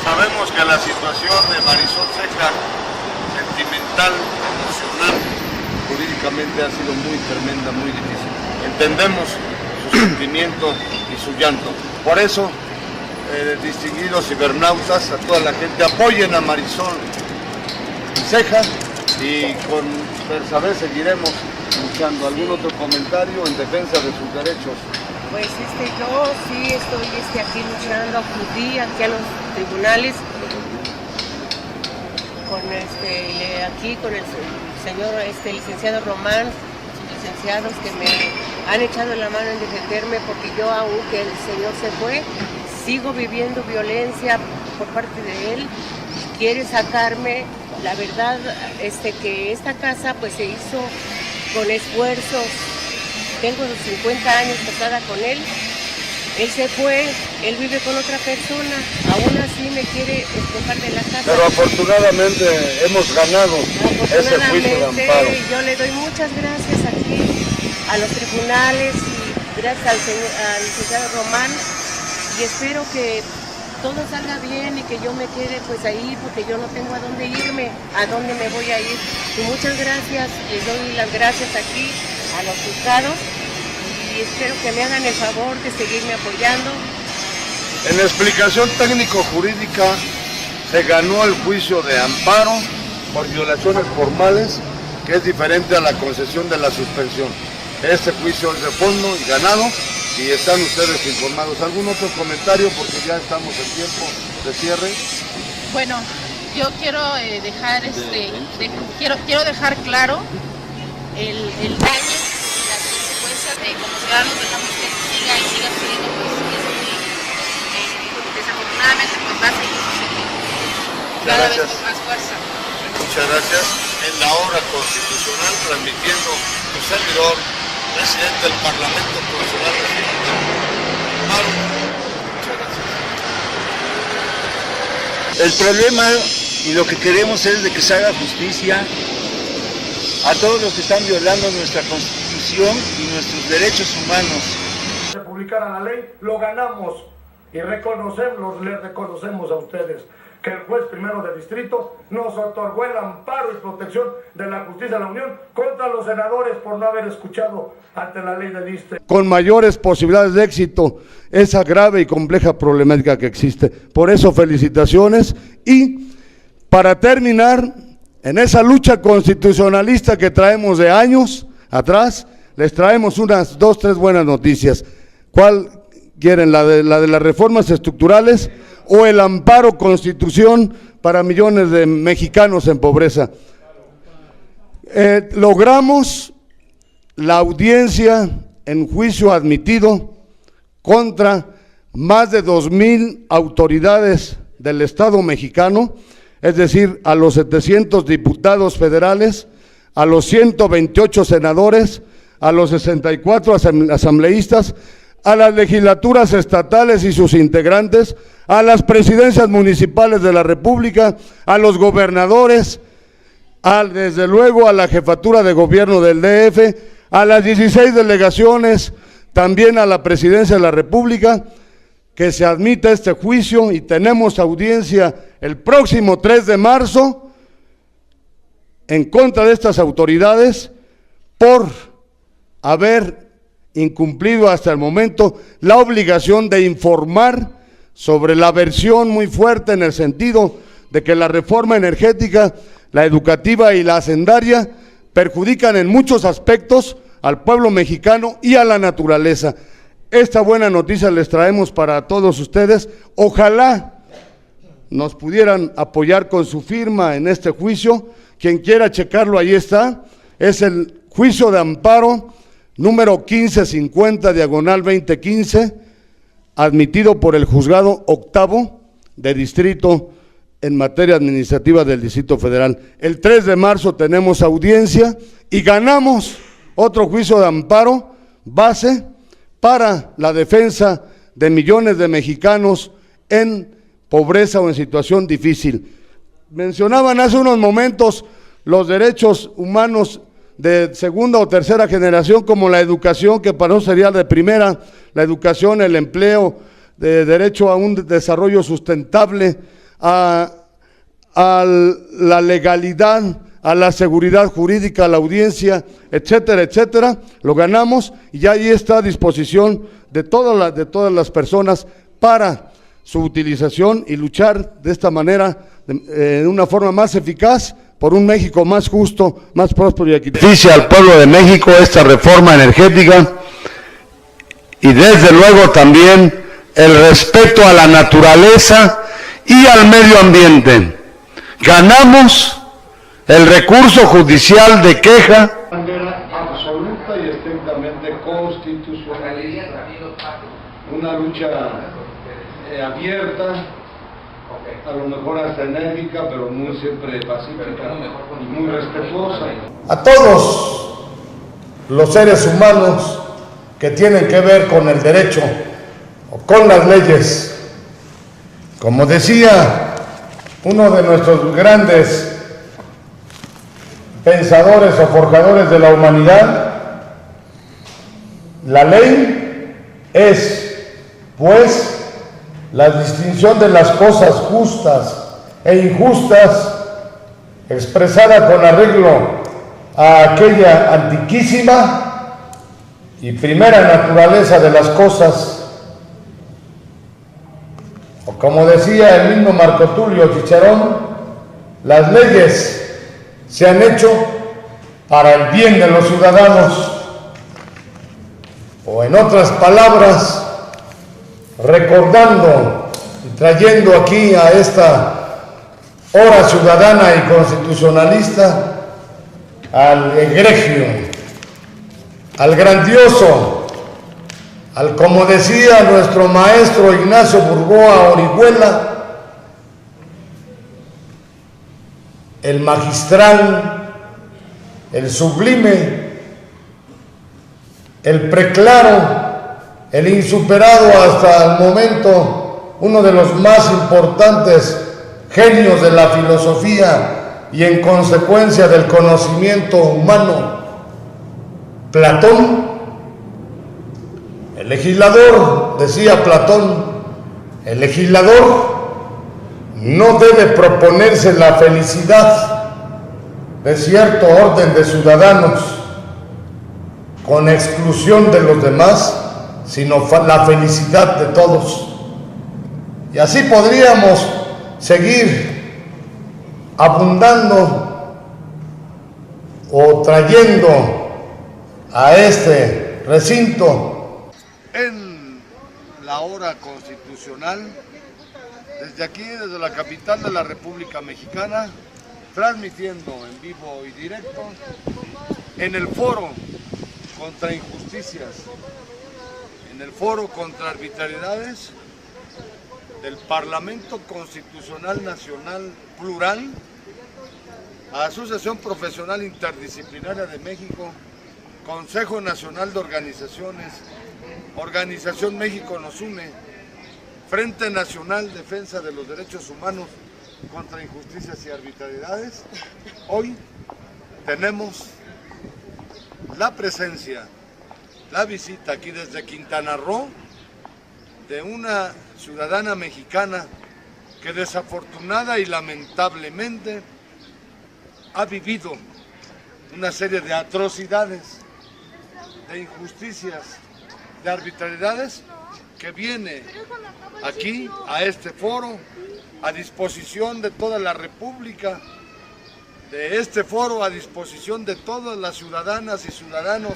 Sabemos que la situación de Marisol Ceja, sentimental, emocional, jurídicamente ha sido muy tremenda, muy difícil. Entendemos su sentimiento y su llanto. Por eso, distinguidos cibernautas, a toda la gente, apoyen a Marisol Ceja y con Bersabé seguiremos luchando. ¿Algún otro comentario en defensa de sus derechos? Pues yo sí estoy aquí luchando, acudí aquí a los tribunales con con el señor licenciado Román, sus licenciados que me han echado la mano en defenderme, porque yo, aunque el señor se fue, sigo viviendo violencia por parte de él, quiere sacarme. La verdad que esta casa pues se hizo con esfuerzos. Tengo 50 años casada con él, él se fue, él vive con otra persona, aún así me quiere despojar de la casa. Pero afortunadamente hemos ganado ese juicio de amparo. Yo le doy muchas gracias aquí a los tribunales y gracias al licenciado Román, y espero que todo salga bien y que yo me quede pues ahí, porque yo no tengo a dónde irme, a dónde me voy a ir. Y muchas gracias, les doy las gracias aquí a los juzgados y espero que me hagan el favor de seguirme apoyando. En la explicación técnico-jurídica se ganó el juicio de amparo por violaciones formales, que es diferente a la concesión de la suspensión. Este juicio es de fondo y ganado, y están ustedes informados. ¿Algún otro comentario? Porque ya estamos en tiempo de cierre. Bueno, yo quiero dejar quiero dejar claro el daño y las consecuencias de como ciudadanos dejamos que siga sucediendo, pues desafortunadamente pues va a seguir sucediendo cada vez con más fuerza. Muchas gracias. En la hora constitucional, transmitiendo tu servidor, presidente del Parlamento Constitucional Residente. Muchas gracias. El problema y lo que queremos es de que se haga justicia a todos los que están violando nuestra Constitución y nuestros derechos humanos. Se publicara la ley, lo ganamos y les reconocemos a ustedes que el juez primero de distrito nos otorgó el amparo y protección de la justicia de la Unión contra los senadores por no haber escuchado ante la ley del ISSSTE. Con mayores posibilidades de éxito esa grave y compleja problemática que existe. Por eso felicitaciones, y para terminar, en esa lucha constitucionalista que traemos de años atrás, les traemos unas 2, 3 buenas noticias. ¿Cuál quieren? ¿La de las reformas estructurales o el amparo Constitución para millones de mexicanos en pobreza? Logramos la audiencia en juicio admitido contra más de 2,000 autoridades del Estado mexicano, es decir, a los 700 diputados federales, a los 128 senadores, a los 64 asambleístas, a las legislaturas estatales y sus integrantes, a las presidencias municipales de la República, a los gobernadores, desde luego a la jefatura de gobierno del DF, a las 16 delegaciones, también a la presidencia de la República, que se admita este juicio, y tenemos audiencia el próximo 3 de marzo en contra de estas autoridades por haber incumplido hasta el momento la obligación de informar sobre la versión muy fuerte en el sentido de que la reforma energética, la educativa y la hacendaria perjudican en muchos aspectos al pueblo mexicano y a la naturaleza. Esta buena noticia les traemos para todos ustedes. Ojalá nos pudieran apoyar con su firma en este juicio. Quien quiera checarlo, ahí está. Es el juicio de amparo número 1550/2015, admitido por el Juzgado Octavo de Distrito en materia administrativa del Distrito Federal. El 3 de marzo tenemos audiencia y ganamos otro juicio de amparo base para la defensa de millones de mexicanos en pobreza o en situación difícil. Mencionaban hace unos momentos los derechos humanos de segunda o tercera generación, como la educación, que para nosotros sería de primera, la educación, el empleo, de derecho a un desarrollo sustentable, a la legalidad, a la seguridad jurídica, a la audiencia, etcétera, etcétera. Lo ganamos y ya ahí está a disposición de todas las personas para su utilización y luchar de esta manera, de una forma más eficaz, por un México más justo, más próspero y equitativo. Beneficia al pueblo de México esta reforma energética, y desde luego también el respeto a la naturaleza y al medio ambiente. Ganamos el recurso judicial de queja. De manera absoluta y estrictamente constitucional. Una lucha abierta, a lo mejor hasta enérgica, pero muy siempre pacífica y muy respetuosa. A todos los seres humanos que tienen que ver con el derecho o con las leyes, como decía uno de nuestros grandes pensadores o forjadores de la humanidad, la ley es, pues, la distinción de las cosas justas e injustas, expresada con arreglo a aquella antiquísima y primera naturaleza de las cosas, o como decía el mismo Marco Tulio Cicerón, las leyes se han hecho para el bien de los ciudadanos, o en otras palabras, recordando y trayendo aquí a esta hora ciudadana y constitucionalista al egregio, al grandioso, al, como decía nuestro maestro Ignacio Burgoa Orihuela, el magistral, el sublime, el preclaro, el insuperado hasta el momento, uno de los más importantes genios de la filosofía y en consecuencia del conocimiento humano, Platón. El legislador, decía Platón, el legislador no debe proponerse la felicidad de cierto orden de ciudadanos con exclusión de los demás, sino la felicidad de todos. Y así podríamos seguir abundando o trayendo a este recinto. En la hora constitucional, desde aquí, desde la capital de la República Mexicana, transmitiendo en vivo y directo en el foro contra injusticias, en el foro contra arbitrariedades del Parlamento Constitucional Nacional Plural, Asociación Profesional Interdisciplinaria de México, Consejo Nacional de Organizaciones, Organización México Nos Une, Frente Nacional Defensa de los Derechos Humanos contra Injusticias y Arbitrariedades. Hoy tenemos la presencia, la visita aquí desde Quintana Roo de una ciudadana mexicana que desafortunada y lamentablemente ha vivido una serie de atrocidades, de injusticias, de arbitrariedades, que viene aquí a este foro a disposición de toda la República, de este foro a disposición de todas las ciudadanas y ciudadanos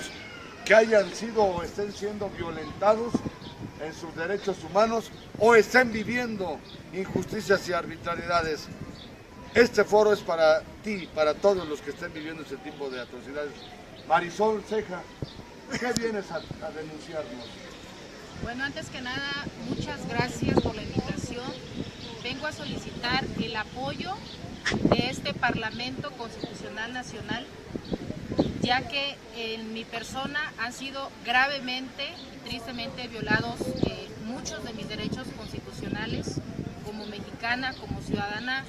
que hayan sido o estén siendo violentados en sus derechos humanos o estén viviendo injusticias y arbitrariedades. Este foro es para ti, para todos los que estén viviendo ese tipo de atrocidades. Marisol Ceja, ¿qué vienes a denunciarnos? Bueno, antes que nada, muchas gracias por la invitación. Vengo a solicitar el apoyo de este Parlamento Constitucional Nacional, ya que en mi persona han sido gravemente y tristemente violados muchos de mis derechos constitucionales como mexicana, como ciudadana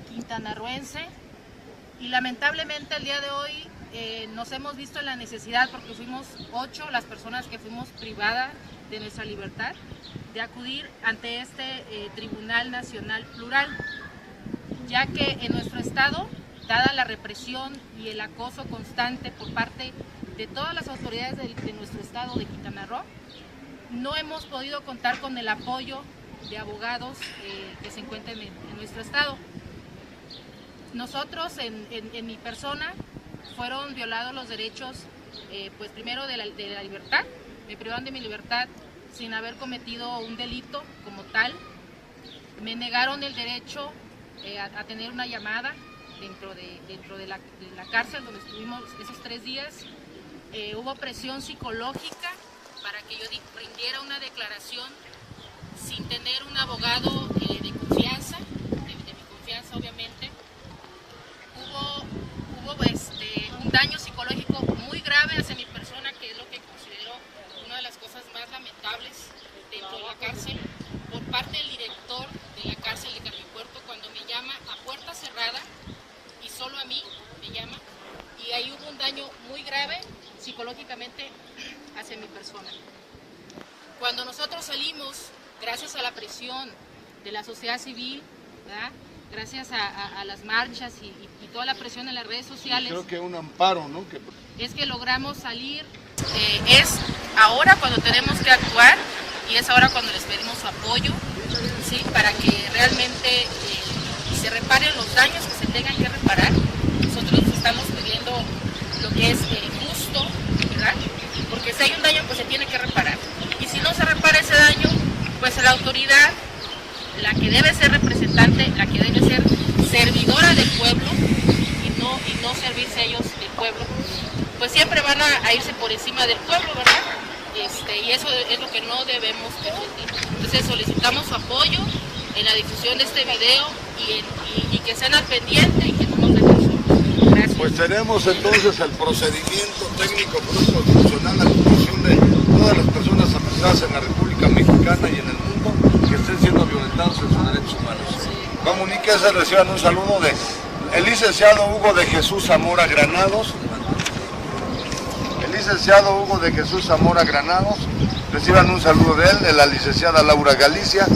quintanarroense, y lamentablemente el día de hoy nos hemos visto en la necesidad, porque fuimos 8 las personas que fuimos privadas de nuestra libertad, de acudir ante este Tribunal Nacional Plural, ya que en nuestro estado, dada la represión y el acoso constante por parte de todas las autoridades de nuestro estado de Quintana Roo, no hemos podido contar con el apoyo de abogados que se encuentran en nuestro estado. Nosotros, en mi persona, fueron violados los derechos, pues primero de la libertad. Me privaron de mi libertad sin haber cometido un delito como tal. Me negaron el derecho a tener una llamada dentro de la cárcel donde estuvimos esos 3 días. Hubo presión psicológica para que yo rindiera una declaración sin tener un abogado de confianza, de mi confianza obviamente. Hubo un daño psicológico muy grave hacia mi persona, que es lo que considero una de las cosas más lamentables dentro de la cárcel, por parte del director de la cárcel de Carmen Puerto, cuando me llama a puerta cerrada y solo a mí me llama, y ahí hubo un daño muy grave psicológicamente hacia mi persona. Cuando nosotros salimos, gracias a la presión de la sociedad civil, ¿verdad? Gracias a las marchas y toda la presión en las redes sociales. Creo que un amparo, ¿no? Es que logramos salir, es ahora cuando tenemos que actuar y es ahora cuando les pedimos su apoyo, ¿sí? Para que realmente se reparen los daños que se tengan que reparar. Nosotros estamos pidiendo lo que es justo, ¿verdad? Porque si hay un daño, pues se tiene que reparar. Y si no se repara ese daño, pues la autoridad, la que debe ser representante, la que debe ser servidora del pueblo y no servirse ellos del pueblo, pues siempre van a irse por encima del pueblo, ¿verdad? Y eso es lo que no debemos permitir. Entonces solicitamos su apoyo en la difusión de este video y que estén al pendiente y que no nos dejen solos. Gracias. Pues tenemos entonces el procedimiento técnico constitucional, la conclusión de todas las personas afectadas en la República Mexicana y en el mundo que estén siendo violentados en sus derechos humanos. Comuníquense, reciban un saludo de el licenciado Hugo de Jesús Zamora Granados. El licenciado Hugo de Jesús Zamora Granados, reciban un saludo de él, de la licenciada Laura Galicia.